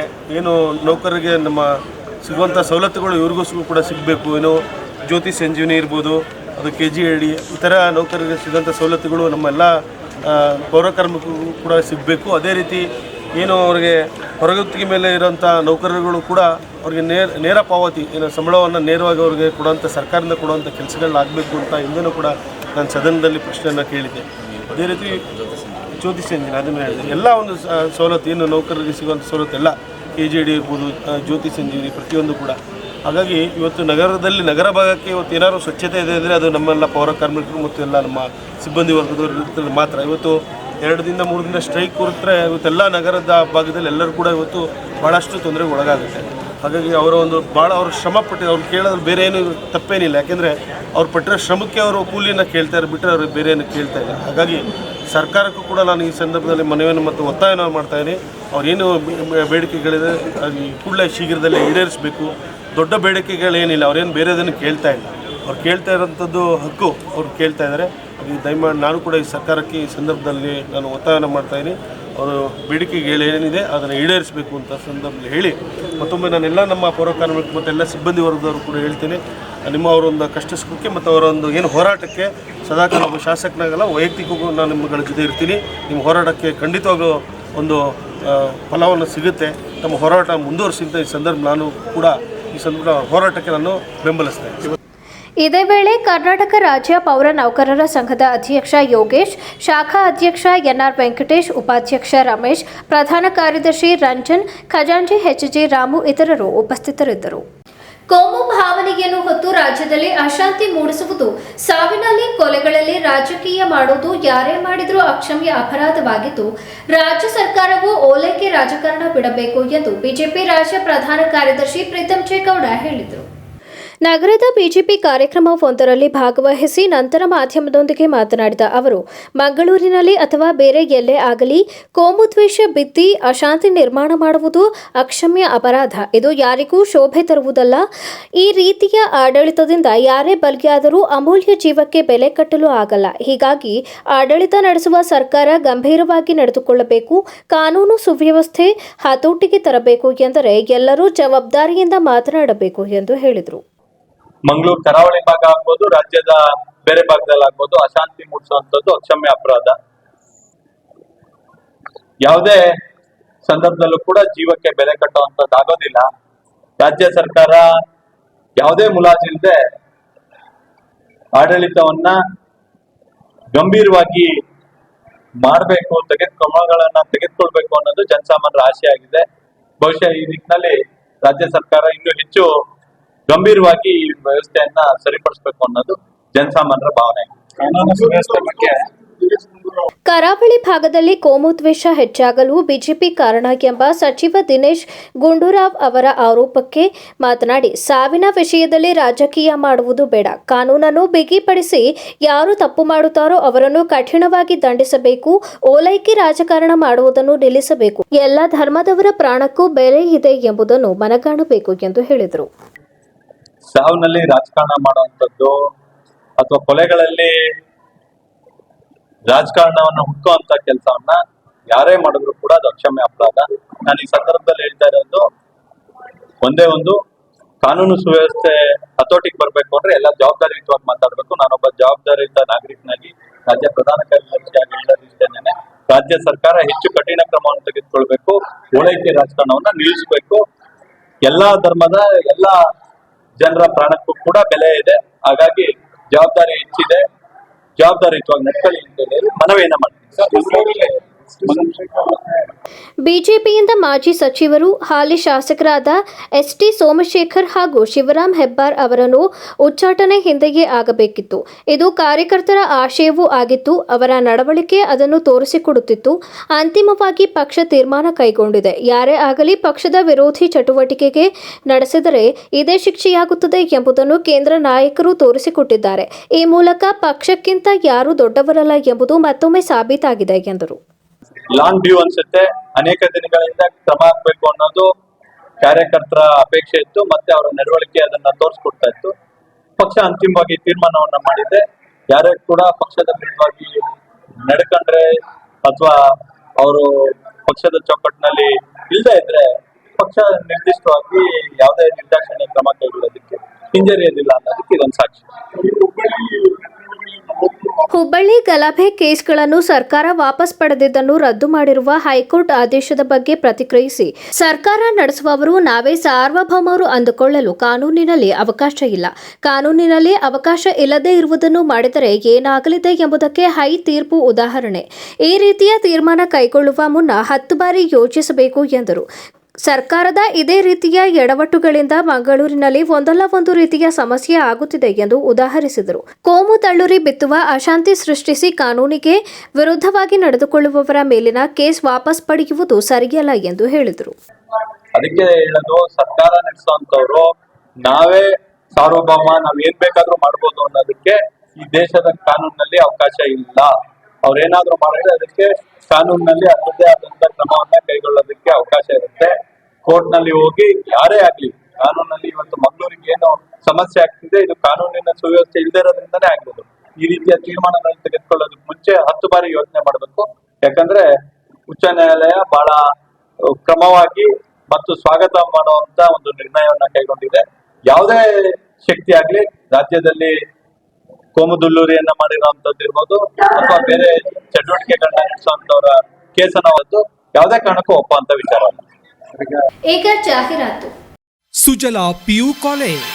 ನೌಕರರಿಗೆ ನಮ್ಮ ಸಿಗುವಂಥ ಸವಲತ್ತುಗಳು ಇವ್ರಿಗೂ ಕೂಡ ಸಿಗಬೇಕು. ಜ್ಯೋತಿ ಸಂಜೀವಿನಿ ಇರ್ಬೋದು, ಅದು KGID ಈ ಥರ ನೌಕರರಿಗೆ ಸಿಗುವಂಥ ಸವಲತ್ತುಗಳು ನಮ್ಮೆಲ್ಲ ಪೌರ ಕಾರ್ಮಿಕರಿಗೂ ಕೂಡ ಸಿಗಬೇಕು. ಅದೇ ರೀತಿ ಅವರಿಗೆ ಹೊರಗುತ್ತಿಗೆ ಮೇಲೆ ಇರೋಂಥ ನೌಕರರುಗಳು ಕೂಡ ಅವ್ರಿಗೆ ನೇರ ಪಾವತಿ ಸಂಬಳವನ್ನು ನೇರವಾಗಿ ಅವ್ರಿಗೆ ಕೊಡುವಂಥ ಸರ್ಕಾರದಿಂದ ಕೊಡುವಂಥ ಕೆಲಸಗಳಾಗಬೇಕು ಅಂತ ಹಿಂದೆನೂ ಕೂಡ ನಾನು ಸದನದಲ್ಲಿ ಪ್ರಶ್ನೆಯನ್ನು ಕೇಳಿದ್ದೆ. ಅದೇ ರೀತಿ ಜ್ಯೋತಿ ಸಂಜೀವಿನಿ ಅದನ್ನು ಹೇಳಿದೆ. ಎಲ್ಲ ಒಂದು ಸವಲತ್ತು ನೌಕರರಿಗೆ ಸಿಗುವಂಥ ಸವಲತ್ತು ಎಲ್ಲ KGID ಇರ್ಬೋದು, ಜ್ಯೋತಿ ಸಂಜೀವಿನಿ ಪ್ರತಿಯೊಂದು ಕೂಡ. ಹಾಗಾಗಿ ಇವತ್ತು ನಗರ ಭಾಗಕ್ಕೆ ಇವತ್ತು ಏನಾದರೂ ಸ್ವಚ್ಛತೆ ಇದೆ ಅಂದರೆ ಅದು ನಮ್ಮೆಲ್ಲ ಪೌರ ಕಾರ್ಮಿಕರು ಮತ್ತು ಎಲ್ಲ ನಮ್ಮ ಸಿಬ್ಬಂದಿ ವರ್ಗದವರು ಮಾತ್ರ. ಇವತ್ತು 2 ದಿನ 3 ದಿನ ಸ್ಟ್ರೈಕ್ ಕೊಟ್ಟರೆ ಇವತ್ತೆಲ್ಲ ನಗರದ ಭಾಗದಲ್ಲಿ ಎಲ್ಲರೂ ಕೂಡ ಇವತ್ತು ಭಾಳಷ್ಟು ತೊಂದರೆಗೆ ಒಳಗಾಗುತ್ತೆ. ಹಾಗಾಗಿ ಭಾಳ ಶ್ರಮ ಪಟ್ಟಿದ್ದಾರೆ. ಅವ್ರು ಕೇಳೋದು ಬೇರೆ ಏನು ತಪ್ಪೇನಿಲ್ಲ. ಯಾಕೆಂದರೆ ಅವ್ರು ಪಟ್ಟಿರೋ ಶ್ರಮಕ್ಕೆ ಅವರು ಕೂಲಿಯನ್ನು ಕೇಳ್ತಾರೆ ಬಿಟ್ಟರೆ ಅವ್ರಿಗೆ ಬೇರೆ ಏನು ಕೇಳ್ತಾ ಇಲ್ಲ. ಹಾಗಾಗಿ ಸರ್ಕಾರಕ್ಕೂ ಕೂಡ ನಾನು ಈ ಸಂದರ್ಭದಲ್ಲಿ ಮನವಿಯನ್ನು ಮತ್ತು ಒತ್ತಾಯವನ್ನು ಮಾಡ್ತಾಯಿದ್ದೀನಿ. ಅವ್ರೇನು ಬೇಡಿಕೆಗಳಿದೆ ಅದು ಕೂಡಲೇ ಶೀಘ್ರದಲ್ಲೇ ಈಡೇರಿಸಬೇಕು. ದೊಡ್ಡ ಬೇಡಿಕೆಗಳೇನಿಲ್ಲ, ಅವ್ರೇನು ಬೇರೆದನ್ನು ಕೇಳ್ತಾ ಇಲ್ಲ. ಅವ್ರು ಕೇಳ್ತಾ ಇರೋಂಥದ್ದು ಹಕ್ಕು ಅವ್ರು ಕೇಳ್ತಾ ಇದ್ದಾರೆ. ಅದು ದಯಮಾಡಿ ನಾನು ಕೂಡ ಈ ಸರ್ಕಾರಕ್ಕೆ ಈ ಸಂದರ್ಭದಲ್ಲಿ ನಾನು ಒತ್ತಾಯನ ಮಾಡ್ತಾಯಿದ್ದೀನಿ. ಅವರು ಬೇಡಿಕೆಗಳೇನಿದೆ ಅದನ್ನು ಈಡೇರಿಸಬೇಕು ಅಂತ ಸಂದರ್ಭದಲ್ಲಿ ಹೇಳಿ, ಮತ್ತೊಮ್ಮೆ ನಾನೆಲ್ಲ ನಮ್ಮ ಪೌರಕಾರ್ಮಿಕ ಮತ್ತು ಎಲ್ಲ ಸಿಬ್ಬಂದಿ ವರ್ಗದವರು ಕೂಡ ಹೇಳ್ತೀನಿ, ನಿಮ್ಮ ಅವರೊಂದು ಕಷ್ಟ ಸುಖಕ್ಕೆ ಮತ್ತು ಅವರೊಂದು ಏನು ಹೋರಾಟಕ್ಕೆ ಸದಾಕಾಲ ಒಬ್ಬ ಶಾಸಕನಾಗಲ್ಲ, ವೈಯಕ್ತಿಕವಾಗೂ ನಾನು ನಿಮ್ಮಗಳ ಜೊತೆ ಇರ್ತೀನಿ. ನಿಮ್ಮ ಹೋರಾಟಕ್ಕೆ ಖಂಡಿತವಾಗ್ಲೂ ಒಂದು ಫಲವನ್ನು ಸಿಗುತ್ತೆ. ನಮ್ಮ ಹೋರಾಟ ಮುಂದುವರಿಸಿ ಅಂತ ಈ ಸಂದರ್ಭ ನಾನು ಕೂಡ ಈ ಸಂದರ್ಭ ಹೋರಾಟಕ್ಕೆ ನಾನು ಬೆಂಬಲಿಸ್ತೇನೆ. ಇದೇ ವೇಳೆ ಕರ್ನಾಟಕ ರಾಜ್ಯ ಪೌರ ನೌಕರರ ಸಂಘದ ಅಧ್ಯಕ್ಷ ಯೋಗೇಶ್, ಶಾಖಾ ಅಧ್ಯಕ್ಷ ಎನ್ಆರ್ ವೆಂಕಟೇಶ್, ಉಪಾಧ್ಯಕ್ಷ ರಮೇಶ್, ಪ್ರಧಾನ ಕಾರ್ಯದರ್ಶಿ ರಂಜನ್, ಖಜಾಂಚಿ ಎಚ್ಜಿ ರಾಮು ಇತರರು ಉಪಸ್ಥಿತರಿದ್ದರು. ಕೋಮು ಭಾವನೆಯನ್ನು ಹೊತ್ತು ರಾಜ್ಯದಲ್ಲಿ ಅಶಾಂತಿ ಮೂಡಿಸುವುದು, ಸಾವಿನಲ್ಲಿ ಕೊಲೆಗಳಲ್ಲಿ ರಾಜಕೀಯ ಮಾಡುವುದು ಯಾರೇ ಮಾಡಿದರೂ ಅಕ್ಷಮ್ಯ ಅಪರಾಧವಾಗಿದ್ದು, ರಾಜ್ಯ ಸರ್ಕಾರವು ಓಲೈಕೆ ರಾಜಕಾರಣ ಬಿಡಬೇಕು ಎಂದು ಬಿಜೆಪಿ ರಾಜ್ಯ ಪ್ರಧಾನ ಕಾರ್ಯದರ್ಶಿ ಪ್ರೀತಂ ಜೇಗೌಡ ಹೇಳಿದರು. ನಗರದ ಬಿಜೆಪಿ ಕಾರ್ಯಕ್ರಮವೊಂದರಲ್ಲಿ ಭಾಗವಹಿಸಿ ನಂತರ ಮಾಧ್ಯಮದೊಂದಿಗೆ ಮಾತನಾಡಿದ ಅವರು, ಮಂಗಳೂರಿನಲ್ಲಿ ಅಥವಾ ಬೇರೆ ಎಲ್ಲೇ ಆಗಲಿ ಕೋಮುದ್ವೇಷ ಬಿತ್ತಿ ಅಶಾಂತಿ ನಿರ್ಮಾಣ ಮಾಡುವುದು ಅಕ್ಷಮ್ಯ ಅಪರಾಧ. ಇದು ಯಾರಿಗೂ ಶೋಭೆ ತರುವುದಲ್ಲ. ಈ ರೀತಿಯ ಆಡಳಿತದಿಂದ ಯಾರೇ ಬಲಿಯಾದರೂ ಅಮೂಲ್ಯ ಜೀವಕ್ಕೆ ಬೆಲೆ ಕಟ್ಟಲು ಆಗಲ್ಲ. ಹೀಗಾಗಿ ಆಡಳಿತ ನಡೆಸುವ ಸರ್ಕಾರ ಗಂಭೀರವಾಗಿ ನಡೆದುಕೊಳ್ಳಬೇಕು, ಕಾನೂನು ಸುವ್ಯವಸ್ಥೆ ಹತೋಟಿಗೆ ತರಬೇಕು ಎಂದರೆ ಎಲ್ಲರೂ ಜವಾಬ್ದಾರಿಯಿಂದ ಮಾತನಾಡಬೇಕು ಎಂದು ಹೇಳಿದರು. ಮಂಗಳೂರು ಕರಾವಳಿ ಭಾಗ ಆಗ್ಬೋದು, ರಾಜ್ಯದ ಬೇರೆ ಭಾಗದಲ್ಲಿ ಆಗ್ಬೋದು, ಅಶಾಂತಿ ಮೂಡಿಸುವಂಥದ್ದು ಅಕ್ಷಮ್ಯ ಅಪರಾಧ. ಯಾವುದೇ ಸಂದರ್ಭದಲ್ಲೂ ಕೂಡ ಜೀವಕ್ಕೆ ಬೆಲೆ ಕಟ್ಟುವಂಥದ್ದಾಗೋದಿಲ್ಲ. ರಾಜ್ಯ ಸರ್ಕಾರ ಯಾವುದೇ ಮುಲಾಜಿಲ್ಲದೆ ಆಡಳಿತವನ್ನ ಗಂಭೀರವಾಗಿ ಮಾಡಬೇಕು, ಕ್ರಮಗಳನ್ನ ತೆಗೆದುಕೊಳ್ಬೇಕು ಅನ್ನೋದು ಜನಸಾಮಾನ್ಯರ ಆಶೆ ಆಗಿದೆ. ಬಹುಶಃ ಈ ನಿಟ್ಟಿನಲ್ಲಿ ರಾಜ್ಯ ಸರ್ಕಾರ ಇನ್ನೂ ಹೆಚ್ಚು ಗಂಭೀರವಾಗಿ ಈ ವ್ಯವಸ್ಥೆಯನ್ನ ಸರಿಪಡಿಸಬೇಕು ಅನ್ನೋದು ಜನಸಾಮಾನ್ಯರ ಭಾವನೆ. ಕರಾವಳಿ ಭಾಗದಲ್ಲಿ ಕೋಮುದ್ವೇಷ ಹೆಚ್ಚಾಗಲು ಬಿಜೆಪಿ ಕಾರಣ ಎಂಬ ಸಚಿವ ದಿನೇಶ್ ಗುಂಡೂರಾವ್ ಅವರ ಆರೋಪಕ್ಕೆ ಮಾತನಾಡಿ, ಸಾವಿನ ವಿಷಯದಲ್ಲಿ ರಾಜಕೀಯ ಮಾಡುವುದು ಬೇಡ. ಕಾನೂನನ್ನು ಬಿಗಿಪಡಿಸಿ ಯಾರು ತಪ್ಪು ಮಾಡುತ್ತಾರೋ ಅವರನ್ನು ಕಠಿಣವಾಗಿ ದಂಡಿಸಬೇಕು. ಓಲೈಕೆ ರಾಜಕಾರಣ ಮಾಡುವುದನ್ನು ನಿಲ್ಲಿಸಬೇಕು. ಎಲ್ಲ ಧರ್ಮದವರ ಪ್ರಾಣಕ್ಕೂ ಬೆಲೆ ಇದೆ ಎಂಬುದನ್ನು ಮನಗಾಣಬೇಕು ಎಂದು ಹೇಳಿದರು. ಸಾವಿನಲ್ಲಿ ರಾಜಕಾರಣ ಮಾಡುವಂಥದ್ದು ಅಥವಾ ಕೊಲೆಗಳಲ್ಲಿ ರಾಜಕಾರಣವನ್ನು ಹುಟ್ಟುವಂತ ಕೆಲಸವನ್ನ ಯಾರೇ ಮಾಡಿದ್ರು ಕೂಡ ಅದು ಅಕ್ಷಮ್ಯ ಅಪರಾಧ. ನಾನು ಈ ಸಂದರ್ಭದಲ್ಲಿ ಹೇಳ್ತಾ ಇರೋದು ಒಂದೇ ಒಂದು, ಕಾನೂನು ಸುವ್ಯವಸ್ಥೆ ಹತೋಟಿಗೆ ಬರಬೇಕು ಅಂದ್ರೆ ಎಲ್ಲ ಜವಾಬ್ದಾರಿಯುತವಾಗಿ ಮಾತಾಡಬೇಕು. ನಾನೊಬ್ಬ ಜವಾಬ್ದಾರಿಯುತ ನಾಗರಿಕನಾಗಿ ರಾಜ್ಯ ಪ್ರಧಾನ ಕಾರ್ಯದರ್ಶಿಯಾಗಿ ಹೇಳೋದಿಷ್ಟೇನೆ, ರಾಜ್ಯ ಸರ್ಕಾರ ಹೆಚ್ಚು ಕಠಿಣ ಕ್ರಮವನ್ನು ತೆಗೆದುಕೊಳ್ಬೇಕು, ಓಲೈಕೆ ರಾಜಕಾರಣವನ್ನ ನಿಲ್ಲಿಸಬೇಕು. ಎಲ್ಲಾ ಧರ್ಮದ ಎಲ್ಲಾ ಜನರ ಪ್ರಾಣಕ್ಕೂ ಕೂಡ ಬೆಲೆ ಇದೆ. ಹಾಗಾಗಿ ಜವಾಬ್ದಾರಿ ಹೆಚ್ಚಿದೆ, ಜವಾಬ್ದಾರಿಯುತವಾಗಿ ನಡ್ಕೊಳ್ಳಿ ಅಂತ ಹೇಳಿ ಮನವಿಯನ್ನ ಮಾಡ್ತೀನಿ. ಬಿಜೆಪಿಯಿಂದ ಮಾಜಿ ಸಚಿವರು ಹಾಲಿ ಶಾಸಕರಾದ ಎಸ್ಟಿ ಸೋಮಶೇಖರ್ ಹಾಗೂ ಶಿವರಾಮ್ ಹೆಬ್ಬಾರ್ ಅವರನ್ನು ಉಚ್ಚಾಟನೆ ಹಿಂದೆಯೇ ಆಗಬೇಕಿತ್ತು. ಇದು ಕಾರ್ಯಕರ್ತರ ಆಶಯವೂ ಆಗಿತ್ತು. ಅವರ ನಡವಳಿಕೆ ಅದನ್ನು ತೋರಿಸಿಕೊಡುತ್ತಿತ್ತು. ಅಂತಿಮವಾಗಿ ಪಕ್ಷ ತೀರ್ಮಾನ ಕೈಗೊಂಡಿದೆ. ಯಾರೇ ಆಗಲಿ ಪಕ್ಷದ ವಿರೋಧಿ ಚಟುವಟಿಕೆಗೆ ನಡೆಸಿದರೆ ಇದೇ ಶಿಕ್ಷೆಯಾಗುತ್ತದೆ ಎಂಬುದನ್ನು ಕೇಂದ್ರ ನಾಯಕರು ತೋರಿಸಿಕೊಟ್ಟಿದ್ದಾರೆ. ಈ ಮೂಲಕ ಪಕ್ಷಕ್ಕಿಂತ ಯಾರೂ ದೊಡ್ಡವರಲ್ಲ ಎಂಬುದು ಮತ್ತೊಮ್ಮೆ ಸಾಬೀತಾಗಿದೆ ಎಂದರು. ಲಾಂಗ್ ಡ್ಯೂ ಅನ್ಸುತ್ತೆ. ಅನೇಕ ದಿನಗಳಿಂದ ಕ್ರಮ ಆಗ್ಬೇಕು ಅನ್ನೋದು ಕಾರ್ಯಕರ್ತರ ಅಪೇಕ್ಷೆ ಇತ್ತು, ಮತ್ತೆ ಅವರ ನಡವಳಿಕೆ ಅದನ್ನ ತೋರಿಸ್ಕೊಡ್ತಾ ಇತ್ತು. ಪಕ್ಷ ಅಂತಿಮವಾಗಿ ತೀರ್ಮಾನವನ್ನ ಮಾಡಿದೆ. ಯಾರೇ ಕೂಡ ಪಕ್ಷದ ವಿರುದ್ಧವಾಗಿ ನಡ್ಕೊಂಡ್ರೆ ಅಥವಾ ಅವರು ಪಕ್ಷದ ಚೌಕಟ್ಟಿನಲ್ಲಿ ಇಲ್ಲದೆ ಇದ್ರೆ ಪಕ್ಷ ನಿರ್ದಿಷ್ಟವಾಗಿ ಯಾವುದೇ ನಿರ್ದಾಕ್ಷಿಣ್ಯ ಕ್ರಮ ಕೈಗೊಳ್ಳೋದಕ್ಕೆ ಹಿಂಜರಿಯೋದಿಲ್ಲ ಅನ್ನೋದಕ್ಕೆ ಇದೊಂದು ಸಾಕ್ಷಿ. ಹುಬ್ಬಳ್ಳಿ ಗಲಭೆ ಕೇಸ್ಗಳನ್ನು ಸರ್ಕಾರ ವಾಪಸ್ ಪಡೆದಿದ್ದನ್ನು ರದ್ದು ಮಾಡಿರುವ ಹೈಕೋರ್ಟ್ ಆದೇಶದ ಬಗ್ಗೆ ಪ್ರತಿಕ್ರಿಯಿಸಿ, ಸರ್ಕಾರ ನಡೆಸುವವರು ನಾವೇ ಸಾರ್ವಭೌಮರು ಅಂದುಕೊಳ್ಳಲು ಕಾನೂನಿನಲ್ಲಿ ಅವಕಾಶ ಇಲ್ಲ. ಕಾನೂನಿನಲ್ಲಿ ಅವಕಾಶ ಇಲ್ಲದೇ ಇರುವುದನ್ನು ಮಾಡಿದರೆ ಏನಾಗಲಿದೆ ಎಂಬುದಕ್ಕೆ ಹೈ ತೀರ್ಪು ಉದಾಹರಣೆ. ಈ ರೀತಿಯ ತೀರ್ಮಾನ ಕೈಗೊಳ್ಳುವ ಮುನ್ನ 10 ಬಾರಿ ಯೋಚಿಸಬೇಕು ಎಂದರು. ಸರ್ಕಾರದ ಇದೇ ರೀತಿಯ ಎಡವಟ್ಟುಗಳಿಂದ ಮಂಗಳೂರಿನಲ್ಲಿ ಒಂದಲ್ಲ ಒಂದು ರೀತಿಯ ಸಮಸ್ಯೆ ಆಗುತ್ತಿದೆ ಎಂದು ಉದಾಹರಿಸಿದರು. ಕೋಮು ತಳ್ಳುರಿ ಬಿತ್ತುವ, ಅಶಾಂತಿ ಸೃಷ್ಟಿಸಿ ಕಾನೂನಿಗೆ ವಿರುದ್ಧವಾಗಿ ನಡೆದುಕೊಳ್ಳುವವರ ಮೇಲಿನ ಕೇಸ್ ವಾಪಸ್ ಪಡೆಯುವುದು ಸರಿಯಲ್ಲ ಎಂದು ಹೇಳಿದರು. ಅದಕ್ಕೆ ಹೇಳೋದು, ಸರ್ಕಾರ ನಡೆಸುವಂತವ್ರು ನಾವೇ ಸಾರ್ವಭೌಮ, ನಾವ್ ಏನ್ ಬೇಕಾದ್ರೂ ಮಾಡ್ಬೋದು ಅನ್ನೋದಕ್ಕೆ ಈ ದೇಶದ ಕಾನೂನಿನಲ್ಲಿ ಅವಕಾಶ ಇಲ್ಲ. ಅವ್ರೇನಾದ್ರೂ ಮಾಡಿದ್ರೆ ಅದಕ್ಕೆ ಕಾನೂನಿನಲ್ಲಿ ಅದರದ್ದೇ ಆದಂತ ಕ್ರಮವನ್ನ ಕೈಗೊಳ್ಳೋದಕ್ಕೆ ಅವಕಾಶ ಇರುತ್ತೆ. ಕೋರ್ಟ್ ನಲ್ಲಿ ಹೋಗಿ ಯಾರೇ ಆಗ್ಲಿ, ಕಾನೂನಲ್ಲಿ ಇವತ್ತು ಮಂಗಳೂರಿಗೆ ಏನು ಸಮಸ್ಯೆ ಆಗ್ತಿದೆ, ಇದು ಕಾನೂನಿನ ಸುವ್ಯವಸ್ಥೆ ಇಲ್ಲದೆ ಇರೋದ್ರಿಂದಾನೇ ಆಗಿರೋದು. ಈ ರೀತಿಯ ತೀರ್ಮಾನಗಳನ್ನು ತೆಗೆದುಕೊಳ್ಳೋದಕ್ಕೆ ಮುಂಚೆ 10 ಬಾರಿ ಯೋಚನೆ ಮಾಡಬೇಕು. ಯಾಕಂದ್ರೆ ಉಚ್ಚ ನ್ಯಾಯಾಲಯ ಬಹಳ ಕ್ರಮವಾಗಿ ಮತ್ತು ಸ್ವಾಗತ ಮಾಡುವಂತ ಒಂದು ನಿರ್ಣಯವನ್ನ ಕೈಗೊಂಡಿದೆ. ಯಾವುದೇ ಶಕ್ತಿ ಆಗ್ಲಿ ರಾಜ್ಯದಲ್ಲಿ ಕೋಮುದುಲ್ಲೂರಿಯನ್ನ ಮಾಡಿರುವಂತದ್ದು ಇರ್ಬೋದು ಅಥವಾ ಬೇರೆ ಚಟುವಟಿಕೆಗಳನ್ನ ನಡೆಸುವಂತವರ ಕೇಸನ್ನ ಹೊತ್ತು ಯಾವುದೇ ಕಾರಣಕ್ಕೂ ಒಪ್ಪುವಂತ ವಿಚಾರ ಅಲ್ಲ. ಈಗ ಜಾಹೀರಾತು. ಸುಜಲಾ ಪಿಯು ಕಾಲೇಜ್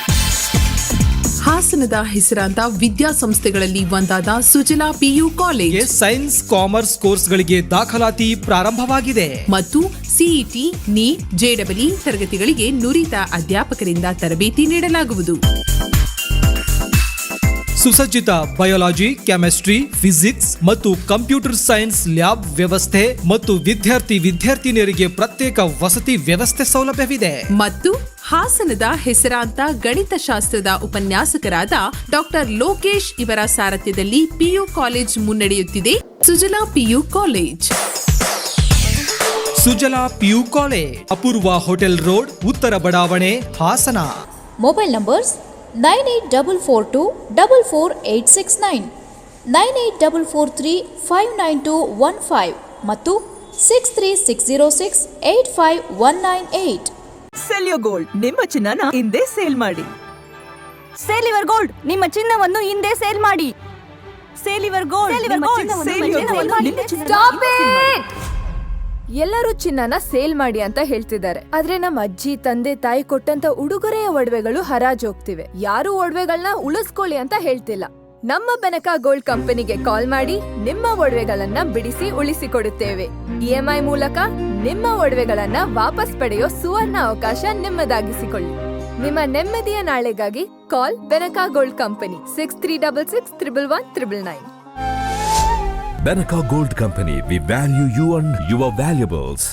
ಹಾಸನದ ಹೆಸರಾಂತ ವಿದ್ಯಾಸಂಸ್ಥೆಗಳಲ್ಲಿ ಒಂದಾದ Sujala PU college science commerce ಕೋರ್ಸ್ಗಳಿಗೆ ದಾಖಲಾತಿ ಪ್ರಾರಂಭವಾಗಿದೆ ಮತ್ತು ಸಿಇಟಿ, ನೀಟ್, ಜೆಡಬ್ಲ್ಇ ತರಗತಿಗಳಿಗೆ ನುರಿತ ಅಧ್ಯಾಪಕರಿಂದ ತರಬೇತಿ ನೀಡಲಾಗುವುದು. ಸುಸಜ್ಜಿತ ಬಯೋಲಾಜಿ, ಕೆಮಿಸ್ಟ್ರಿ, ಫಿಸಿಕ್ಸ್ ಮತ್ತು ಕಂಪ್ಯೂಟರ್ ಸೈನ್ಸ್ ಲ್ಯಾಬ್ ವ್ಯವಸ್ಥೆ ಮತ್ತು ವಿದ್ಯಾರ್ಥಿನಿಯರಿಗೆ ಪ್ರತ್ಯೇಕ ವಸತಿ ವ್ಯವಸ್ಥೆ ಸೌಲಭ್ಯವಿದೆ. ಮತ್ತು ಹಾಸನದ ಹೆಸರಾಂತ ಗಣಿತಶಾಸ್ತ್ರದ ಉಪನ್ಯಾಸಕರಾದ ಡಾಕ್ಟರ್ ಲೋಕೇಶ್ ಇವರ ಸಾರಥ್ಯದಲ್ಲಿ ಪಿಯು ಕಾಲೇಜ್ ಮುನ್ನಡೆಯುತ್ತಿದೆ. Sujala PU college. Sujala PU college, Apoorva hotel road, Uttara Badavane, Hassan. Mobile numbers 9844244869, 9844359215 ಮತ್ತು 636068519. ಸೆಲ್ಯೋ ಗೋಲ್ಡ್, ನಿಮ್ಮ ಚಿನ್ನನ ಹಿಂದೆ ಸೇಲ್ ಮಾಡಿ. ಸೇಲಿವರ್ ಗೋಲ್ಡ್, ನಿಮ್ಮ ಚಿನ್ನವನ್ನು ಹಿಂದೆ ಸೇಲ್ ಮಾಡಿ. ಸೇಲಿವರ್ ಗೋಲ್ಡ್, ಎಲ್ಲರೂ ಚಿನ್ನನ ಸೇಲ್ ಮಾಡಿ ಅಂತ ಹೇಳ್ತಿದ್ದಾರೆ. ಆದ್ರೆ ನಮ್ಮ ಅಜ್ಜಿ, ತಂದೆ, ತಾಯಿ ಕೊಟ್ಟಂತ ಉಡುಗೊರೆಯ ಒಡವೆಗಳು ಹರಾಜೋಗ್ತಿವೆ. ಯಾರು ಒಡವೆಗಳನ್ನ ಉಳಿಸ್ಕೊಳ್ಳಿ ಅಂತ ಹೇಳ್ತಿಲ್ಲ. ನಮ್ಮ ಬೆನಕ ಗೋಲ್ಡ್ ಕಂಪನಿಗೆ ಕಾಲ್ ಮಾಡಿ ನಿಮ್ಮ ಒಡವೆಗಳನ್ನ ಬಿಡಿಸಿ ಉಳಿಸಿಕೊಡುತ್ತೇವೆ. EMI ಮೂಲಕ ನಿಮ್ಮ ಒಡವೆಗಳನ್ನ ವಾಪಸ್ ಪಡೆಯೋ ಸುವರ್ಣ ಅವಕಾಶ ನಿಮ್ಮದಾಗಿಸಿಕೊಳ್ಳಿ. ನಿಮ್ಮ ನೆಮ್ಮದಿಯ ನಾಳೆಗಾಗಿ call Benaka gold company 6366111199. Benaka Gold Company, we value you and your valuables.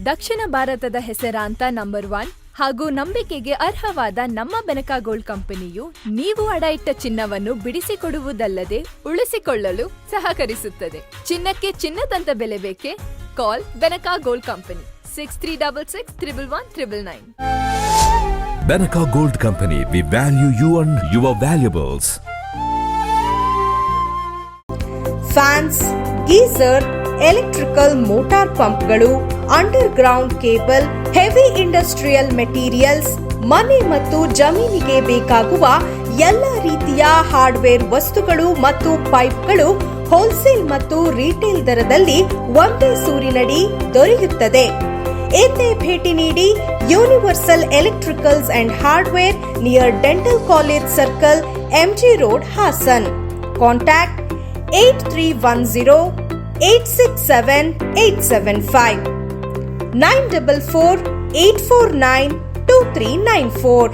ದಕ್ಷಿಣ ಭಾರತದ ಹೆಸರಾಂತ ನಂಬರ್ 1 ಹಾಗೂ ನಂಬಿಕೆಗೆ ಅರ್ಹವಾದ ನಮ್ಮ ಬೆನಕ ಗೋಲ್ಡ್ ಕಂಪನಿಯು ನೀವು ಅಡ ಇಟ್ಟ ಚಿನ್ನವನ್ನು ಬಿಡಿಸಿಕೊಡುವುದಲ್ಲದೆ ಉಳಿಸಿಕೊಳ್ಳಲು ಸಹಕರಿಸುತ್ತದೆ. ಚಿನ್ನಕ್ಕೆ ಚಿನ್ನದಂತ ಬೆಲೆ ಬೇಕೆ? Call Benaka gold company 6366111199. Benaka Gold Company, we value you and your valuables. Fans, geyser, electrical motor ಪಂಪ್ಗಳು, underground cable, heavy industrial materials, ಮನೆ ಮತ್ತು ಜಮೀನಿಗೆ ಬೇಕಾಗುವ ಎಲ್ಲ ರೀತಿಯ ಹಾರ್ಡ್ವೇರ್ ವಸ್ತುಗಳು ಮತ್ತು ಪೈಪ್ಗಳು ಹೋಲ್ಸೇಲ್ ಮತ್ತು ರಿಟೇಲ್ ದರದಲ್ಲಿ ಒಂದೇ ಸೂರಿನಡಿ ದೊರೆಯುತ್ತದೆ. ಎಂದೇ ಭೇಟಿ ನೀಡಿ. Universal electricals and hardware, near dental college circle, MG road, Hassan. Contact 8310867875 9448492394.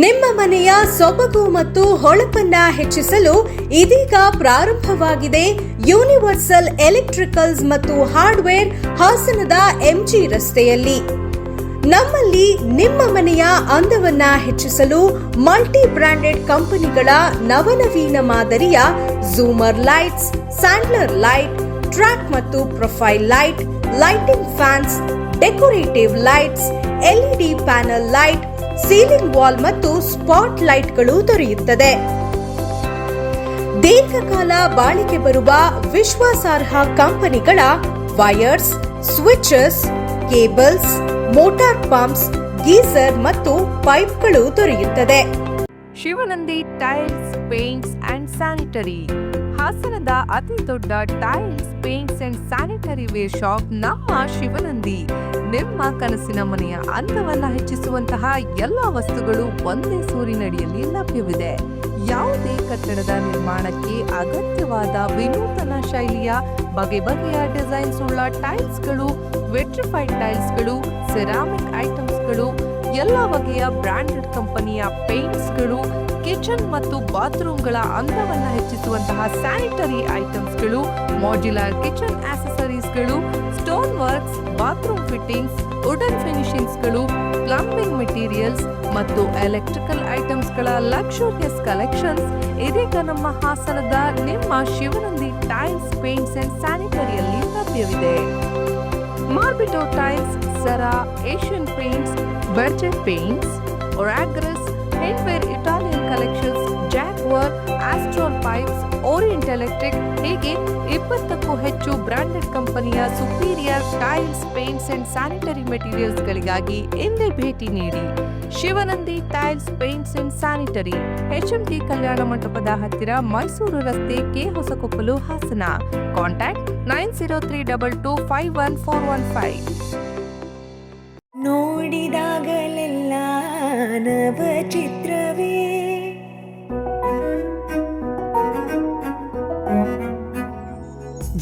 ನಿಮ್ಮ ಮನೆಯ ಸೊಬಗು ಮತ್ತು ಹೊಳಪನ್ನ ಹೆಚ್ಚಿಸಲು ಇದೀಗ ಪ್ರಾರಂಭವಾಗಿದೆ ಯೂನಿವರ್ಸಲ್ ಎಲೆಕ್ಟ್ರಿಕಲ್ಸ್ ಮತ್ತು ಹಾರ್ಡ್ವೇರ್, ಹಾಸನದ MG ರಸ್ತೆಯಲ್ಲಿ. ನಮ್ಮಲ್ಲಿ ನಿಮ್ಮ ಮನೆಯ ಅಂದವನ್ನ ಹೆಚ್ಚಿಸಲು ಮಲ್ಟಿ ಬ್ರಾಂಡೆಡ್ ಕಂಪನಿಗಳ ನವನವೀನ ಮಾದರಿಯ ಝೂಮರ್ ಲೈಟ್ಸ್, ಸ್ಯಾಂಡ್ಲರ್ ಲೈಟ್, ಟ್ರ್ಯಾಕ್ ಮತ್ತು profile light, lighting fans, decorative lights, LED panel light, ceiling wall ಮತ್ತು ಸ್ಪಾಟ್ ಲೈಟ್ಗಳು ದೊರೆಯುತ್ತದೆ. ದೀರ್ಘಕಾಲ ಬಾಳಿಕೆ ಬರುವ ವಿಶ್ವಾಸಾರ್ಹ ಕಂಪನಿಗಳ wires, switches, cables, motor pumps, geyser ಮತ್ತು ಪೈಪ್ಗಳು ದೊರೆಯುತ್ತದೆ. Shivanandi tiles, paints and sanitary, ಹಾಸನದ ಅತಿ ದೊಡ್ಡ tiles, paints and sanitary ware shop ನಮ್ಮ ಶಿವನಂದಿ. ನಿಮ್ಮ ಕನಸಿನ ಮನೆಯ ಅಂದವನ್ನ ಹೆಚ್ಚಿಸುವಂತಹ ಎಲ್ಲಾ ವಸ್ತುಗಳು ಒಂದೇ ಸೂರಿನಡಿಯಲ್ಲಿ ಲಭ್ಯವಿದೆ. ಯಾವುದೇ ಕಟ್ಟಡದ ನಿರ್ಮಾಣಕ್ಕೆ ಅಗತ್ಯವಾದ ವಿನೂತನ ಶೈಲಿಯ ಬಗೆ ಬಗೆಯ ಡಿಸೈನ್ಸ್ ಉಳ್ಳ ಟೈಲ್ಸ್ಗಳು, ವಿಟ್ರಿಫೈಡ್ ಟೈಲ್ಸ್ಗಳು, ಸೆರಾಮಿಕ್ ಐಟಮ್ಸ್ಗಳು, ಎಲ್ಲ ಬಗೆಯ ಬ್ರಾಂಡೆಡ್ ಕಂಪನಿಯ ಪೇಂಟ್ಸ್ಗಳು, ಕಿಚನ್ ಮತ್ತು ಬಾತ್ರೂಮ್ಗಳ ಅಂದವನ್ನ ಹೆಚ್ಚಿಸುವಂತಹ ಸ್ಯಾನಿಟರಿ ಐಟಮ್ಸ್ಗಳು, ಮಾಡ್ಯುಲರ್ ಕಿಚನ್ ಆಕ್ಸೆಸರೀಸ್ಗಳು, stone works, bathroom fittings, wooden ಫಿನಿಶಿಂಗ್ಸ್ಗಳು, ಪ್ಲಂಬಿಂಗ್ ಮೆಟೀರಿಯಲ್ ಮೆಟೀರಿಯಲ್ಸ್ ಮತ್ತು ಎಲೆಕ್ಟ್ರಿಕಲ್ ಐಟಮ್ಸ್ಗಳ ಲಕ್ಸುರಿಯಸ್ ಕಲೆಕ್ಷನ್ಸ್ ಇದೀಗ ನಮ್ಮ ಹಾಸನದ ನಿಮ್ಮ ಶಿವನಂದಿ ಟೈಲ್ಸ್, ಪೇಂಟ್ಸ್ ಅಂಡ್ ಸ್ಯಾನಿಟರಿಯಲ್ಲಿ ಲಭ್ಯವಿದೆ. ಮಾರ್ಬಿಟೋ ಟೈಲ್ಸ್, ಸರಾ, ಏಷ್ಯನ್ ಪೇಂಟ್ಸ್, ಬರ್ಜೆಟ್ ಪೇಂಟ್ಸ್, ಒರಾಗ್ರಸ್, Hindware Italian collections, Jaguar, Astral Pipes, Orient Electric ಹೀಗೆ 20ಕ್ಕೂ ಹೆಚ್ಚು ಬ್ರಾಂಡೆಡ್ ಕಂಪನಿಯ superior tiles, paints and sanitary ಮೆಟೀರಿಯಲ್ಸ್ಗಳಿಗಾಗಿ ಇಂದೇ ಭೇಟಿ ನೀಡಿ. Shivanandi tiles, paints and sanitary, HMT ಕಲ್ಯಾಣ ಮಂಟಪದ ಹತ್ತಿರ, ಮೈಸೂರು ರಸ್ತೆ, ಕೆ ಹೊಸಕೊಪ್ಪಲು, ಹಾಸನ. ಕಾಂಟ್ಯಾಕ್ಟ್ 9032251415. ನೋಡಿದಾಗಲೆಲ್ಲ ನವ ಚಿತ್ರವೇ.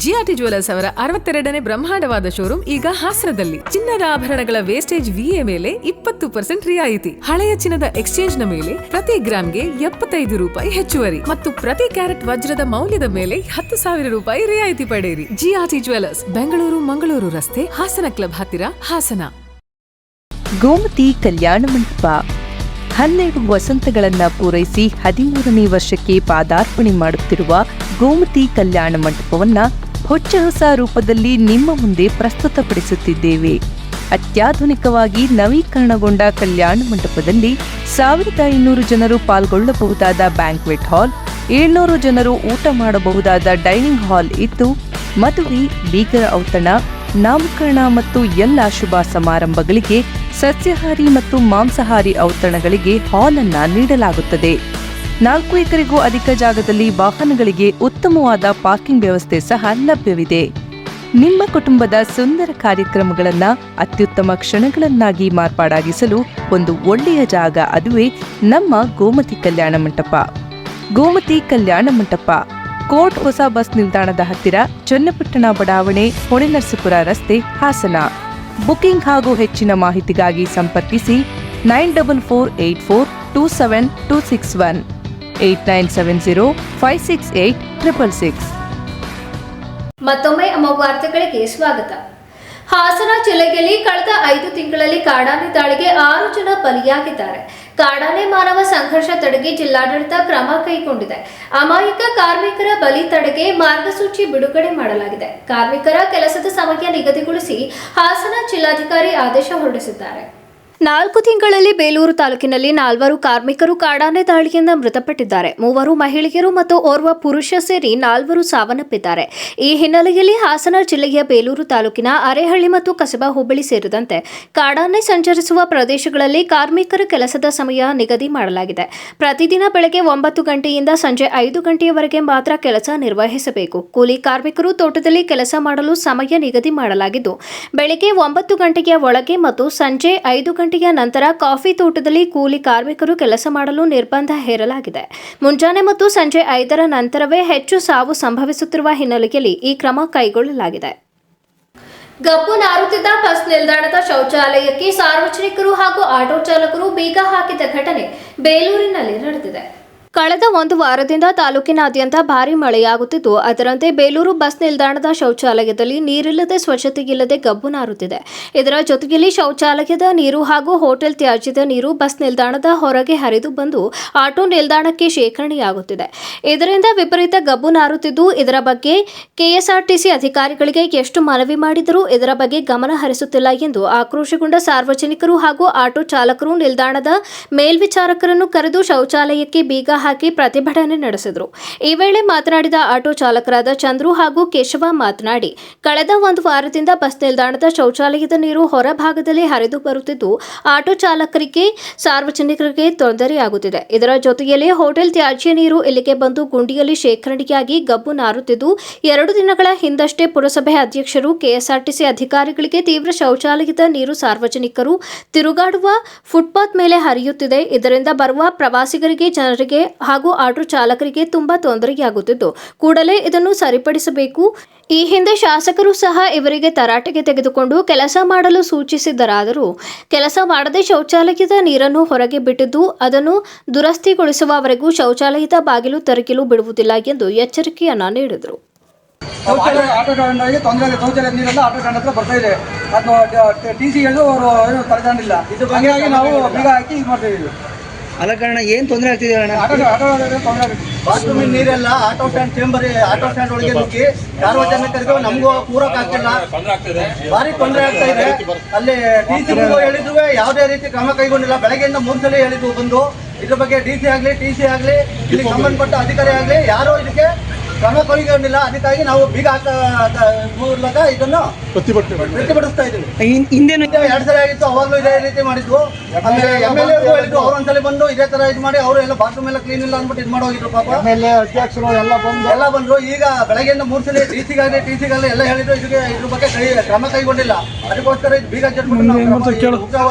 ಜಿಆರ್ಟಿ ಜ್ಯುವೆಲರ್ಸ್ ಅವರ 62ನೇ ಬ್ರಹ್ಮಾಂಡವಾದ ಶೋರೂಮ್ ಈಗ ಹಾಸನದಲ್ಲಿ. ಚಿನ್ನದ ಆಭರಣಗಳ ವೇಸ್ಟೇಜ್ ವಿಎ ಮೇಲೆ 20% ರಿಯಾಯಿತಿ. ಹಳೆಯ ಚಿನ್ನದ ಎಕ್ಸ್ಚೇಂಜ್ ನ ಮೇಲೆ ಪ್ರತಿ ಗ್ರಾಮ್ಗೆ 75 ರೂಪಾಯಿ ಹೆಚ್ಚುವರಿ ಮತ್ತು ಪ್ರತಿ ಕ್ಯಾರೆಟ್ ವಜ್ರದ ಮೌಲ್ಯದ ಮೇಲೆ 10,000 ರೂಪಾಯಿ ರಿಯಾಯಿತಿ ಪಡೆಯಿರಿ. ಜಿಆರ್ಟಿ ಜ್ಯುವೆಲರ್ಸ್, ಬೆಂಗಳೂರು ಮಂಗಳೂರು ರಸ್ತೆ, ಹಾಸನ ಕ್ಲಬ್ ಹತ್ತಿರ, ಹಾಸನ. ಗೋಮತಿ ಕಲ್ಯಾಣ ಮಂಟಪ 12 ವಸಂತಗಳನ್ನ ಪೂರೈಸಿ 13ನೇ ವರ್ಷಕ್ಕೆ ಪಾದಾರ್ಪಣೆ ಮಾಡುತ್ತಿರುವ ಗೋಮತಿ ಕಲ್ಯಾಣ ಮಂಟಪವನ್ನ ಹೊಚ್ಚ ಹೊಸ ರೂಪದಲ್ಲಿ ನಿಮ್ಮ ಮುಂದೆ ಪ್ರಸ್ತುತಪಡಿಸುತ್ತಿದ್ದೇವೆ. ಅತ್ಯಾಧುನಿಕವಾಗಿ ನವೀಕರಣಗೊಂಡ ಕಲ್ಯಾಣ ಮಂಟಪದಲ್ಲಿ 1500 ಜನರು ಪಾಲ್ಗೊಳ್ಳಬಹುದಾದ ಬ್ಯಾಂಕ್ವೆಟ್ ಹಾಲ್, 700 ಜನರು ಊಟ ಮಾಡಬಹುದಾದ ಡೈನಿಂಗ್ ಹಾಲ್ ಇದ್ದು, ಮದುವೆ, ಬೀಗರ ಔತಣ, ನಾಮಕರಣ ಮತ್ತು ಎಲ್ಲ ಶುಭ ಸಮಾರಂಭಗಳಿಗೆ ಸಸ್ಯಾಹಾರಿ ಮತ್ತು ಮಾಂಸಾಹಾರಿ ಔತಣಗಳಿಗೆ ಹಾಲ್ ಅನ್ನ ನೀಡಲಾಗುತ್ತದೆ. 4 ಎಕರೆಗೂ ಅಧಿಕ ಜಾಗದಲ್ಲಿ ವಾಹನಗಳಿಗೆ ಉತ್ತಮವಾದ ಪಾರ್ಕಿಂಗ್ ವ್ಯವಸ್ಥೆ ಸಹ ಲಭ್ಯವಿದೆ. ನಿಮ್ಮ ಕುಟುಂಬದ ಸುಂದರ ಕಾರ್ಯಕ್ರಮಗಳನ್ನ ಅತ್ಯುತ್ತಮ ಕ್ಷಣಗಳನ್ನಾಗಿ ಮಾರ್ಪಾಡಾಗಿಸಲು ಒಂದು ಒಳ್ಳೆಯ ಜಾಗ, ಅದುವೇ ನಮ್ಮ ಗೋಮತಿ ಕಲ್ಯಾಣ ಮಂಟಪ. ಗೋಮತಿ ಕಲ್ಯಾಣ ಮಂಟಪ, ಕೋರ್ಟ್ ಹೊಸ ಬಸ್ ನಿಲ್ದಾಣದ ಹತ್ತಿರ, ಚನ್ನಪಟ್ಟಣ ಬಡಾವಣೆ, ಹೊಳೆನರಸೀಪುರ ರಸ್ತೆ, ಹಾಸನ. ಬುಕಿಂಗ್ ಹಾಗೂ ಹೆಚ್ಚಿನ ಮಾಹಿತಿಗಾಗಿ ಸಂಪರ್ಕಿಸಿ 9448427261, 8970568666. ಮತ್ತೊಮ್ಮೆ ನಮ್ಮ ವಾರ್ತೆಗಳಿಗೆ ಸ್ವಾಗತ. ಹಾಸನ ಜಿಲ್ಲೆಯಲ್ಲಿ ಕಳೆದ 5 ತಿಂಗಳಲ್ಲಿ ಕಾಡಾನೆ ದಾಳಿಗೆ 6 ಜನ ಬಲಿಯಾಗಿದ್ದಾರೆ. ಕಾಡಾನೆ ಮಾನವ ಸಂಘರ್ಷ ತಡೆಗೆ ಜಿಲ್ಲಾಡಳಿತ ಕ್ರಮ ಕೈಗೊಂಡಿದೆ. ಅಮಾಯಕ ಕಾರ್ಮಿಕರ ಬಲಿ ತಡೆಗೆ ಮಾರ್ಗಸೂಚಿ ಬಿಡುಗಡೆ ಮಾಡಲಾಗಿದೆ. ಕಾರ್ಮಿಕರ ಕೆಲಸದ ಸಮಯ ನಿಗದಿಗೊಳಿಸಿ ಹಾಸನ ಜಿಲ್ಲಾಧಿಕಾರಿ ಆದೇಶ ಹೊರಡಿಸಿದ್ದಾರೆ. 4 ತಿಂಗಳಲ್ಲಿ ಬೇಲೂರು ತಾಲೂಕಿನಲ್ಲಿ 4 ಕಾರ್ಮಿಕರು ಕಾಡಾನೆ ದಾಳಿಯಿಂದ ಮೃತಪಟ್ಟಿದ್ದಾರೆ. 3 ಮಹಿಳೆಯರು ಮತ್ತು ಓರ್ವ ಪುರುಷ ಸೇರಿ 4 ಸಾವನ್ನಪ್ಪಿದ್ದಾರೆ. ಈ ಹಿನ್ನೆಲೆಯಲ್ಲಿ ಹಾಸನ ಜಿಲ್ಲೆಯ ಬೇಲೂರು ತಾಲೂಕಿನ ಅರೇಹಳ್ಳಿ ಮತ್ತು ಕಸಬಾ ಹೋಬಳಿ ಸೇರಿದಂತೆ ಕಾಡಾನೆ ಸಂಚರಿಸುವ ಪ್ರದೇಶಗಳಲ್ಲಿ ಕಾರ್ಮಿಕರ ಕೆಲಸದ ಸಮಯ ನಿಗದಿ ಮಾಡಲಾಗಿದೆ. ಪ್ರತಿದಿನ ಬೆಳಗ್ಗೆ 9 ಗಂಟೆಯಿಂದ ಸಂಜೆ 5 ಗಂಟೆಯವರೆಗೆ ಮಾತ್ರ ಕೆಲಸ ನಿರ್ವಹಿಸಬೇಕು. ಕೂಲಿ ಕಾರ್ಮಿಕರು ತೋಟದಲ್ಲಿ ಕೆಲಸ ಮಾಡಲು ಸಮಯ ನಿಗದಿ ಮಾಡಲಾಗಿದ್ದು, ಬೆಳಗ್ಗೆ 9 ಗಂಟೆಯ ಒಳಗೆ ಮತ್ತು ಸಂಜೆ 5 ಗಂಟೆಯ ನಂತರ ಕಾಫಿ ತೋಟದಲ್ಲಿ ಕೂಲಿ ಕಾರ್ಮಿಕರು ಕೆಲಸ ಮಾಡಲು ನಿರ್ಬಂಧ ಹೇರಲಾಗಿದೆ. ಮುಂಜಾನೆ ಮತ್ತು ಸಂಜೆ 5ರ ನಂತರವೇ ಹೆಚ್ಚು ಸಾವು ಸಂಭವಿಸುತ್ತಿರುವ ಹಿನ್ನೆಲೆಯಲ್ಲಿ ಈ ಕ್ರಮ ಕೈಗೊಳ್ಳಲಾಗಿದೆ. ಗಬ್ಬು ನಾರುತ್ತಿದ್ದ ಬಸ್ ನಿಲ್ದಾಣದ ಶೌಚಾಲಯಕ್ಕೆ ಸಾರ್ವಜನಿಕರು ಹಾಗೂ ಆಟೋ ಚಾಲಕರು ಬೀಗ ಹಾಕಿದ ಘಟನೆ ಬೇಲೂರಿನಲ್ಲಿ ನಡೆದಿದೆ. ಕಳೆದ 1 ವಾರದಿಂದ ತಾಲೂಕಿನಾದ್ಯಂತ ಭಾರೀ ಮಳೆಯಾಗುತ್ತಿದ್ದು, ಅದರಂತೆ ಬೇಲೂರು ಬಸ್ ನಿಲ್ದಾಣದ ಶೌಚಾಲಯದಲ್ಲಿ ನೀರಿಲ್ಲದೆ, ಸ್ವಚ್ಛತೆ ಇಲ್ಲದೆ ಗಬ್ಬು ನಾರುತ್ತಿದೆ. ಇದರ ಜೊತೆಯಲ್ಲಿ ಶೌಚಾಲಯದ ನೀರು ಹಾಗೂ ಹೋಟೆಲ್ ತ್ಯಾಜ್ಯದ ನೀರು ಬಸ್ ನಿಲ್ದಾಣದ ಹೊರಗೆ ಹರಿದು ಬಂದು ಆಟೋ ನಿಲ್ದಾಣಕ್ಕೆ ಶೇಖರಣೆಯಾಗುತ್ತಿದೆ. ಇದರಿಂದ ವಿಪರೀತ ಗಬ್ಬು ನಾರುತ್ತಿದ್ದು, ಇದರ ಬಗ್ಗೆ ಕೆಎಸ್ಆರ್ಟಿಸಿ ಅಧಿಕಾರಿಗಳಿಗೆ ಎಷ್ಟು ಮನವಿ ಮಾಡಿದರೂ ಇದರ ಬಗ್ಗೆ ಗಮನ ಹರಿಸುತ್ತಿಲ್ಲ ಎಂದು ಆಕ್ರೋಶಗೊಂಡ ಸಾರ್ವಜನಿಕರು ಹಾಗೂ ಆಟೋ ಚಾಲಕರು ನಿಲ್ದಾಣದ ಮೇಲ್ವಿಚಾರಕರನ್ನು ಕರೆದು ಶೌಚಾಲಯಕ್ಕೆ ಬೀಗ ಹಾಕಿ ಪ್ರತಿಭಟನೆ ನಡೆಸಿದರು. ಈ ವೇಳೆ ಮಾತನಾಡಿದ ಆಟೋ ಚಾಲಕರಾದ ಚಂದ್ರು ಹಾಗೂ ಕೇಶವ ಮಾತನಾಡಿ, ಕಳೆದ 1 ವಾರದಿಂದ ಬಸ್ ನಿಲ್ದಾಣದ ಶೌಚಾಲಯದ ನೀರು ಹೊರಭಾಗದಲ್ಲಿ ಹರಿದು ಬರುತ್ತಿದ್ದು, ಆಟೋ ಚಾಲಕರಿಗೆ, ಸಾರ್ವಜನಿಕರಿಗೆ ತೊಂದರೆಯಾಗುತ್ತಿದೆ. ಇದರ ಜೊತೆಯಲ್ಲಿ ಹೋಟೆಲ್ ತ್ಯಾಜ್ಯ ನೀರು ಇಲ್ಲಿಗೆ ಬಂದು ಗುಂಡಿಯಲ್ಲಿ ಶೇಖರಣೆಯಾಗಿ ಗಬ್ಬು ನಾರುತ್ತಿದ್ದು, 2 ದಿನಗಳ ಹಿಂದಷ್ಟೇ ಪುರಸಭೆ ಅಧ್ಯಕ್ಷರು ಕೆಎಸ್ಆರ್ಟಿಸಿ ಅಧಿಕಾರಿಗಳಿಗೆ ತೀವ್ರ ಶೌಚಾಲಯದ ನೀರು ಸಾರ್ವಜನಿಕರು ತಿರುಗಾಡುವ ಫುಟ್ಪಾತ್ ಮೇಲೆ ಹರಿಯುತ್ತಿದೆ. ಇದರಿಂದ ಬರುವ ಪ್ರವಾಸಿಗರಿಗೆ, ಜನರಿಗೆ ಹಾಗೂ ಆಟೋ ಚಾಲಕರಿಗೆ ತುಂಬಾ ತೊಂದರೆಯಾಗುತ್ತಿದ್ದು, ಕೂಡಲೇ ಇದನ್ನು ಸರಿಪಡಿಸಬೇಕು. ಈ ಹಿಂದೆ ಶಾಸಕರು ಸಹ ಇವರಿಗೆ ತರಾಟೆಗೆ ತೆಗೆದುಕೊಂಡು ಕೆಲಸ ಮಾಡಲು ಸೂಚಿಸಿದ್ದರಾದರೂ ಕೆಲಸ ಮಾಡದೆ ಶೌಚಾಲಯದ ನೀರನ್ನು ಹೊರಗೆ ಬಿಟ್ಟಿದ್ದು, ಅದನ್ನು ದುರಸ್ತಿಗೊಳಿಸುವವರೆಗೂ ಶೌಚಾಲಯದ ಬಾಗಿಲು ತೆರೆಯಲು ಬಿಡುವುದಿಲ್ಲ ಎಂದು ಎಚ್ಚರಿಕೆಯನ್ನ ನೀಡಿದರು. ಆಟೋ ಸ್ಟ್ಯಾಂಡ್ಗೆ ತೊಂದರೆ ಇದೆ, ಶೌಚಾಲಯ ನೀರೆಲ್ಲ ಆಟೋ ಸ್ಟ್ಯಾಂಡ್ ಹತ್ರ ಬರ್ತಾ ಇದೆ. ಅದು TC ಹೇಳಿ ಅವರು ಏನು ತಲೆದಂಡಿಲ್ಲ. ಹಾಗಾಗಿ ನಾವು ಬೀಗ ಹಾಕಿ ಇದು ಮಾಡ್ತಾ ಇದ್ದೀವಿ. ಅಲ್ಲ ಕಾರಣ ಏನು ತೊಂದರೆ ಆಗ್ತಿದೆ ಅಣ್ಣ? ಆಟೋ ತೊಂದರೆ ಆಗುತ್ತೆ. ಬಾತ್ರೂಮಿನ ನೀರೆಲ್ಲ auto stand chamber, auto stand ಒಳಗೆ ನುಗ್ಗಿ ಸಾರ್ವಜನಿಕರಿಗೂ ನಮಗೂ ಪೂರಕ ಆಗ್ತಿಲ್ಲ, ಭಾರಿ ತೊಂದರೆ ಆಗ್ತಾ ಇದೆ. ಅಲ್ಲಿ TC ಹೇಳಿದ್ರು ಯಾವುದೇ ರೀತಿ ಕ್ರಮ ಕೈಗೊಂಡಿಲ್ಲ. ಬೆಳಗ್ಗೆಯಿಂದ 3 ಸಲ ಹೇಳಿದ್ವು ಬಂದು, ಇದ್ರ ಬಗ್ಗೆ TC ಆಗಲಿ ಇಲ್ಲಿ ಸಂಬಂಧಪಟ್ಟ ಅಧಿಕಾರಿ ಆಗಲಿ ಯಾರು ಇದಕ್ಕೆ ಕ್ರಮ ಕೈಗೊಂಡಿಲ್ಲ. ಅದಕ್ಕಾಗಿ ನಾವು ಬೀಗ ಮೂಲಕ ಇದನ್ನು ಪ್ರತಿಭಟಿಸ್ತಾ ಇದ್ದೀವಿ. ಹಿಂದೇನು 2 ಸಲ ಆಗಿತ್ತು, ಅವಾಗಲೂ ಇದೇ ರೀತಿ ಮಾಡಿದ್ವು. ಆಮೇಲೆ MLA ಹೇಳಿದ್ರು, ಅವ್ರು ಒಂದ್ಸಲ ಬಂದು ಇದೇ ತರ ಇದು ಮಾಡಿ ಅವರು ಎಲ್ಲ ಬಾತ್ರೂಮ್ ಎಲ್ಲ ಕ್ಲೀನ್ ಇಲ್ಲ ಅಂದ್ಬಿಟ್ಟು ಇದು ಮಾಡೋಗಿದ್ರು. ಪಾಪ MLA ಅಧ್ಯಕ್ಷರು ಎಲ್ಲ ಬಂದ್ರು. ಈಗ ಬೆಳಗ್ಗೆಯಿಂದ 3 ಸಲ TC ಗಾಗಲಿ ಎಲ್ಲ ಹೇಳಿದ್ರು, ಇದ್ರ ಬಗ್ಗೆ ಕ್ರಮ ಕೈಗೊಂಡಿಲ್ಲ. ಅದಕ್ಕೋಸ್ಕರ ಇದು ಬೀಗ ಜಡ್ಬಿಟ್ಟು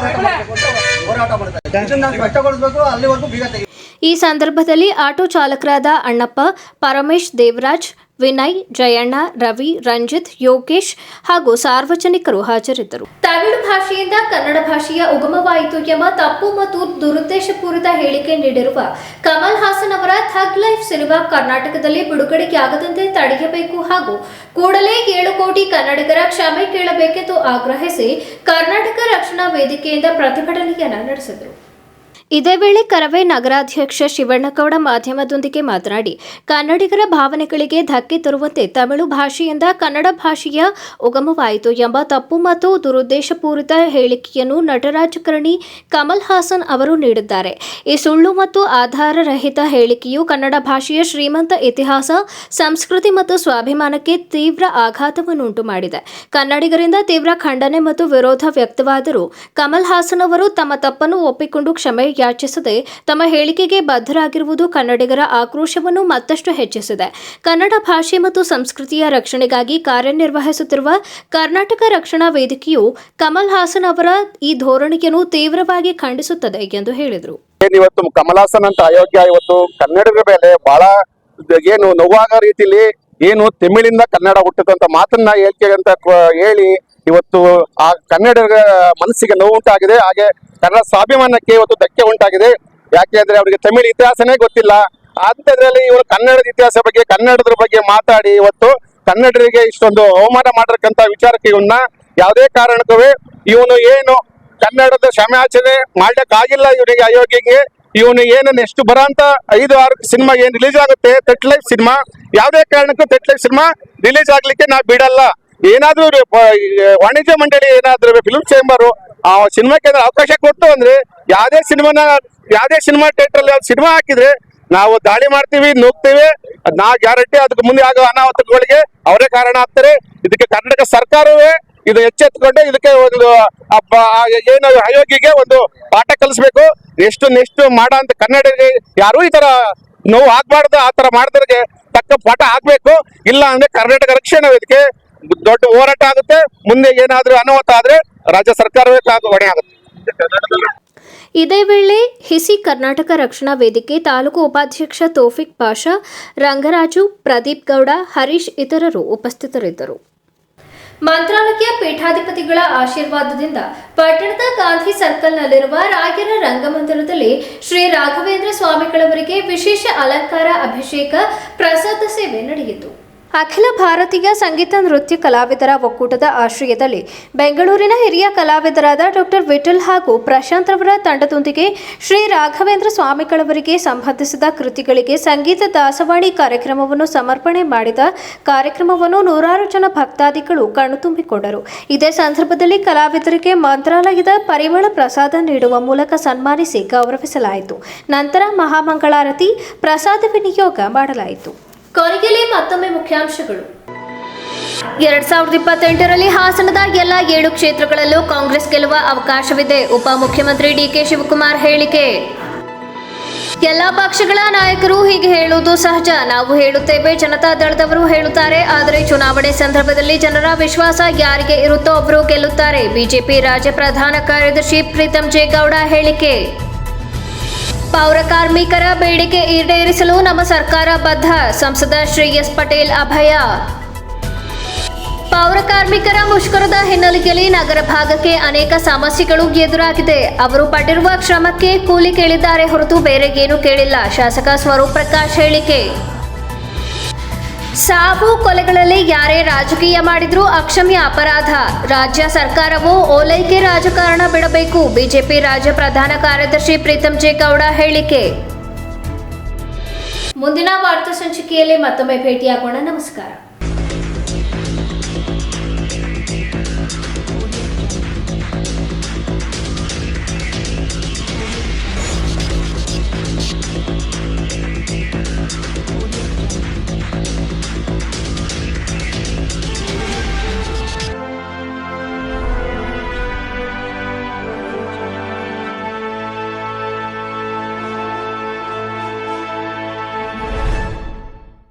ಹೋರಾಟ ಮಾಡ್ತಾ ಇದ್ದೀವಿ. ಇದನ್ನ ನಾವು ಕಷ್ಟಗೊಳಿಸಬೇಕು, ಅಲ್ಲಿವರೆಗೂ ಬೀಗ ತೆಗಿ. ಈ ಸಂದರ್ಭದಲ್ಲಿ ಆಟೋ ಚಾಲಕರಾದ ಅಣ್ಣಪ್ಪ, ಪರಮೇಶ್, ದೇವರಾಜ್, ವಿನಯ್, ಜಯಣ್ಣ, ರವಿ, ರಂಜಿತ್, ಯೋಗೇಶ್ ಹಾಗೂ ಸಾರ್ವಜನಿಕರು ಹಾಜರಿದ್ದರು. ತಮಿಳು ಭಾಷೆಯಿಂದ ಕನ್ನಡ ಭಾಷೆಯ ಉಗಮವಾಯಿತು ಎಂಬ ತಪ್ಪು ಮತ್ತು ದುರುದ್ದೇಶಪೂರಿತ ಹೇಳಿಕೆ ನೀಡಿರುವ ಕಮಲ್ ಹಾಸನ್ ಅವರ ಥಗ್ ಲೈಫ್ ಸಿನಿಮಾ ಕರ್ನಾಟಕದಲ್ಲಿ ಬಿಡುಗಡೆಯಾಗದಂತೆ ತಡೆಯಬೇಕು ಹಾಗೂ ಕೂಡಲೇ 7 ಕೋಟಿ ಕನ್ನಡಿಗರ ಕ್ಷಮೆ ಕೇಳಬೇಕೆಂದು ಆಗ್ರಹಿಸಿ ಕರ್ನಾಟಕ ರಕ್ಷಣಾ ವೇದಿಕೆಯಿಂದ ಪ್ರತಿಭಟನೆಯನ್ನು ನಡೆಸಿದರು. ಇದೇ ವೇಳೆ ಕರವೇ ನಗರಾಧ್ಯಕ್ಷ ಶಿವಣ್ಣಗೌಡ ಮಾಧ್ಯಮದೊಂದಿಗೆ ಮಾತನಾಡಿ, ಕನ್ನಡಿಗರ ಭಾವನೆಗಳಿಗೆ ಧಕ್ಕೆ ತರುವಂತೆ ತಮಿಳು ಭಾಷೆಯಿಂದ ಕನ್ನಡ ಭಾಷೆಯ ಉಗಮವಾಯಿತು ಎಂಬ ತಪ್ಪು ಮತ್ತು ದುರುದ್ದೇಶಪೂರಿತ ಹೇಳಿಕೆಯನ್ನು ನಟ ರಾಜಕಾರಣಿ ಕಮಲ್ ಹಾಸನ್ ಅವರು ನೀಡಿದ್ದಾರೆ. ಈ ಸುಳ್ಳು ಮತ್ತು ಆಧಾರರಹಿತ ಹೇಳಿಕೆಯು ಕನ್ನಡ ಭಾಷೆಯ ಶ್ರೀಮಂತ ಇತಿಹಾಸ, ಸಂಸ್ಕೃತಿ ಮತ್ತು ಸ್ವಾಭಿಮಾನಕ್ಕೆ ತೀವ್ರ ಆಘಾತವನ್ನುಂಟು ಮಾಡಿದೆ. ಕನ್ನಡಿಗರಿಂದ ತೀವ್ರ ಖಂಡನೆ ಮತ್ತು ವಿರೋಧ ವ್ಯಕ್ತವಾದರೂ ಕಮಲ್ ಹಾಸನ್ ಅವರು ತಮ್ಮ ತಪ್ಪನ್ನು ಒಪ್ಪಿಕೊಂಡು ಕ್ಷಮೆ ಯಾಚಿಸದೆ ತಮ್ಮ ಹೇಳಿಕೆಗೆ ಬದ್ಧರಾಗಿರುವುದು ಕನ್ನಡಿಗರ ಆಕ್ರೋಶವನ್ನು ಮತ್ತಷ್ಟು ಹೆಚ್ಚಿಸಿದೆ. ಕನ್ನಡ ಭಾಷೆ ಮತ್ತು ಸಂಸ್ಕೃತಿಯ ರಕ್ಷಣೆಗಾಗಿ ಕಾರ್ಯನಿರ್ವಹಿಸುತ್ತಿರುವ ಕರ್ನಾಟಕ ರಕ್ಷಣಾ ವೇದಿಕೆಯು ಕಮಲ್ ಹಾಸನ್ ಅವರ ಈ ಧೋರಣೆಯನ್ನು ತೀವ್ರವಾಗಿ ಖಂಡಿಸುತ್ತದೆ ಎಂದು ಹೇಳಿದರು. ಇವತ್ತು ಕಮಲ್ ಹಾಸನ್ ಅಂತ ಅಯೋಗ್ಯ ಇವತ್ತು ಕನ್ನಡಿಗರ ಮೇಲೆ ಬಹಳ ಏನು ನೋವಾಗೋ ರೀತಿಯಲ್ಲಿ ಏನು ತಮಿಳಿಂದ ಕನ್ನಡ ಹುಟ್ಟದಂತ ಮಾತನ್ನ ಹೇಳಿಕೆ ಅಂತ ಹೇಳಿ ಇವತ್ತು ಆ ಕನ್ನಡಿಗರ ಮನಸ್ಸಿಗೆ ನೋವು ಉಂಟಾಗಿದೆ. ಹಾಗೆ ಕನ್ನಡ ಸ್ವಾಭಿಮಾನಕ್ಕೆ ಇವತ್ತು ಧಕ್ಕೆ ಉಂಟಾಗಿದೆ. ಯಾಕೆಂದ್ರೆ ಅವರಿಗೆ ತಮಿಳು ಇತಿಹಾಸನೇ ಗೊತ್ತಿಲ್ಲ. ಅಂಥದ್ರಲ್ಲಿ ಇವರು ಕನ್ನಡದ ಇತಿಹಾಸ ಬಗ್ಗೆ, ಕನ್ನಡದ ಬಗ್ಗೆ ಮಾತಾಡಿ ಇವತ್ತು ಕನ್ನಡಿಗರಿಗೆ ಇಷ್ಟೊಂದು ಅವಮಾನ ಮಾಡಿರಕ್ಕಂತ ವಿಚಾರಕ್ಕೆ ಇವನ್ನ ಯಾವುದೇ ಕಾರಣಕ್ಕೂ ಇವನು ಏನು ಕನ್ನಡದ ಕ್ಷಮಾಚರಣೆ ಮಾಡ್ಲಿಕ್ಕಾಗಿಲ್ಲ. ಇವನಿಗೆ ಅಯೋಗ್ಯಗೆ ಇವನು ಏನು ನೆಕ್ಸ್ಟ್ ಬರೋಂತ 5-6 ಸಿನಿಮಾ ಏನ್ ರಿಲೀಸ್ ಆಗುತ್ತೆ, ಥಗ್ ಲೈಫ್ ಸಿನಿಮಾ, ಯಾವುದೇ ಕಾರಣಕ್ಕೂ ಥಗ್ ಲೈಫ್ ಸಿನಿಮಾ ರಿಲೀಸ್ ಆಗ್ಲಿಕ್ಕೆ ನಾ ಬಿಡಲ್ಲ. ಏನಾದ್ರೂ ವಾಣಿಜ್ಯ ಮಂಡಳಿ ಏನಾದ್ರೂ ಫಿಲ್ಮ್ ಚೇಂಬರ್ ಆ ಸಿನಿಮಾಕ್ಕೆ ಅವಕಾಶ ಕೊಟ್ಟು ಅಂದ್ರೆ ಯಾವುದೇ ಸಿನಿಮಾ ಥಿಯೇಟರ್ ಅಲ್ಲಿ ಸಿನಿಮಾ ಹಾಕಿದ್ರೆ ನಾವು ದಾಳಿ ಮಾಡ್ತೀವಿ, ನುಗ್ತೀವಿ. ನಾ ಗ್ಯಾರಂಟಿ ಅದಕ್ಕೆ ಮುಂದೆ ಆಗೋ ಅನಾಹುತಗಳಿಗೆ ಅವರೇ ಕಾರಣ ಆಗ್ತಾರೆ. ಇದಕ್ಕೆ ಕರ್ನಾಟಕ ಸರ್ಕಾರವೇ ಇದು ಎಚ್ಚೆತ್ತುಕೊಂಡು ಇದಕ್ಕೆ ಒಂದು ಏನು ಅಯೋಗ್ಯಗೆ ಒಂದು ಪಾಠ ಕಲಿಸ್ಬೇಕು. ನೆಕ್ಸ್ಟ್ ಮಾಡೋ ಅಂತ ಕನ್ನಡಿಗರಿಗೆ ಯಾರು ಈ ತರ ನೋವು ಆಗ್ಬಾರ್ದು. ಆ ತರ ಮಾಡಿದ್ರಿಗೆ ತಕ್ಕ ಪಾಠ ಆಗ್ಬೇಕು. ಇಲ್ಲ ಅಂದ್ರೆ ಕರ್ನಾಟಕ ರಕ್ಷಣಾ ವೇದಿಕೆ ದೊಡ್ಡ ಹೋರಾಟ ಆಗುತ್ತೆ. ಮುಂದೆ ಏನಾದ್ರೂ ಅನಾಹುತ ಆದ್ರೆ ರಾಜ್ಯ ಸರ್ಕಾರವೇ ಹೊಣೆ ಆಗುತ್ತೆ. ಇದೇ ವೇಳೆ ಹಿಸಿ ಕರ್ನಾಟಕ ರಕ್ಷಣಾ ವೇದಿಕೆ ತಾಲೂಕು ಉಪಾಧ್ಯಕ್ಷ ತೌಫಿಕ್ ಪಾಷಾ, ರಂಗರಾಜು, ಪ್ರದೀಪ್ ಗೌಡ, ಹರೀಶ್ ಇತರರು ಉಪಸ್ಥಿತರಿದ್ದರು. ಮಂತ್ರಾಲಯ ಪೀಠಾಧಿಪತಿಗಳ ಆಶೀರ್ವಾದದಿಂದ ಪಟ್ಟಣದ ಗಾಂಧಿ ಸರ್ಕಲ್ನಲ್ಲಿರುವ ರಾಯರ ರಂಗಮಂದಿರದಲ್ಲಿ ಶ್ರೀ ರಾಘವೇಂದ್ರ ಸ್ವಾಮಿಗಳವರಿಗೆ ವಿಶೇಷ ಅಲಂಕಾರ, ಅಭಿಷೇಕ, ಪ್ರಸಾದ ಸೇವೆ ನಡೆಯಿತು. ಅಖಿಲ ಭಾರತೀಯ ಸಂಗೀತ ನೃತ್ಯ ಕಲಾವಿದರ ಒಕ್ಕೂಟದ ಆಶ್ರಯದಲ್ಲಿ ಬೆಂಗಳೂರಿನ ಹಿರಿಯ ಕಲಾವಿದರಾದ ಡಾಕ್ಟರ್ ವಿಠಲ್ ಹಾಗೂ ಪ್ರಶಾಂತ್ ರವರ ತಂಡದೊಂದಿಗೆ ಶ್ರೀ ರಾಘವೇಂದ್ರ ಸ್ವಾಮಿಗಳವರಿಗೆ ಸಂಬಂಧಿಸಿದ ಕೃತಿಗಳಿಗೆ ಸಂಗೀತ ದಾಸವಾಣಿ ಕಾರ್ಯಕ್ರಮವನ್ನು ಸಮರ್ಪಣೆ ಮಾಡಿದ ಕಾರ್ಯಕ್ರಮವನ್ನು ನೂರಾರು ಜನ ಭಕ್ತಾದಿಗಳು ಕಣ್ತುಂಬಿಕೊಂಡರು. ಇದೇ ಸಂದರ್ಭದಲ್ಲಿ ಕಲಾವಿದರಿಗೆ ಮಂತ್ರಾಲಯದ ಪರಿಮಳ ಪ್ರಸಾದ ನೀಡುವ ಮೂಲಕ ಸನ್ಮಾನಿಸಿ ಗೌರವಿಸಲಾಯಿತು. ನಂತರ ಮಹಾಮಂಗಳಾರತಿ, ಪ್ರಸಾದ ವಿನಿಯೋಗ ಮಾಡಲಾಯಿತು. ಕೊನೆಯಲ್ಲಿ ಮತ್ತೊಮ್ಮೆ ಮುಖ್ಯಾಂಶಗಳು. 2028ರಲ್ಲಿ ಹಾಸನದ ಎಲ್ಲ 7 ಕ್ಷೇತ್ರಗಳಲ್ಲೂ ಕಾಂಗ್ರೆಸ್ ಗೆಲ್ಲುವ ಅವಕಾಶವಿದೆ. ಉಪಮುಖ್ಯಮಂತ್ರಿ ಡಿಕೆ ಶಿವಕುಮಾರ್ ಹೇಳಿಕೆ. ಎಲ್ಲ ಪಕ್ಷಗಳ ನಾಯಕರು ಹೀಗೆ ಹೇಳುವುದು ಸಹಜ. ನಾವು ಹೇಳುತ್ತೇವೆ, ಜನತಾ ದಳದವರು ಹೇಳುತ್ತಾರೆ. ಆದರೆ ಚುನಾವಣೆ ಸಂದರ್ಭದಲ್ಲಿ ಜನರ ವಿಶ್ವಾಸ ಯಾರಿಗೆ ಇರುತ್ತೋ ಅವರು ಗೆಲ್ಲುತ್ತಾರೆ. ಬಿಜೆಪಿ ರಾಜ್ಯ ಪ್ರಧಾನ ಕಾರ್ಯದರ್ಶಿ ಪ್ರೀತಂ ಜೆ ಗೌಡ ಹೇಳಿಕೆ. ಪೌರ ಕಾರ್ಮಿಕರ ಬೇಡಿಕೆ ಈಡೇರಿಸಲು ನಮ್ಮ ಸರ್ಕಾರ ಬದ್ಧ. ಸಂಸದ ಶ್ರೀ ಎಸ್ ಪಟೇಲ್ ಅಭಯ. ಪೌರ ಕಾರ್ಮಿಕರ ಮುಷ್ಕರದ ಹಿನ್ನೆಲೆಯಲ್ಲಿ ನಗರ ಭಾಗಕ್ಕೆ ಅನೇಕ ಸಮಸ್ಯೆಗಳು ಎದುರಾಗಿದೆ. ಅವರು ಪಟ್ಟಿರುವ ಶ್ರಮಕ್ಕೆ ಕೂಲಿ ಕೇಳಿದ್ದಾರೆ ಹೊರತು ಬೇರೆ ಏನೂ ಕೇಳಿಲ್ಲ. ಶಾಸಕ ಸ್ವರೂಪ್ ಪ್ರಕಾಶ್ ಹೇಳಿಕೆ. ಸಾವು ಕೊಲೆಗಳಲ್ಲಿ ಯಾರೇ ರಾಜಕೀಯ ಮಾಡಿದ್ರೂ ಅಕ್ಷಮ್ಯ ಅಪರಾಧ. ರಾಜ್ಯ ಸರ್ಕಾರವು ಓಲೈಕೆ ರಾಜಕಾರಣ ಬಿಡಬೇಕು. ಬಿಜೆಪಿ ರಾಜ್ಯ ಪ್ರಧಾನ ಕಾರ್ಯದರ್ಶಿ ಪ್ರೀತಂ ಜೆ ಗೌಡ ಹೇಳಿಕೆ. ಮುಂದಿನ ವಾರ್ತಾ ಸಂಚಿಕೆಯಲ್ಲಿ ಮತ್ತೊಮ್ಮೆ ಭೇಟಿಯಾಗೋಣ. ನಮಸ್ಕಾರ.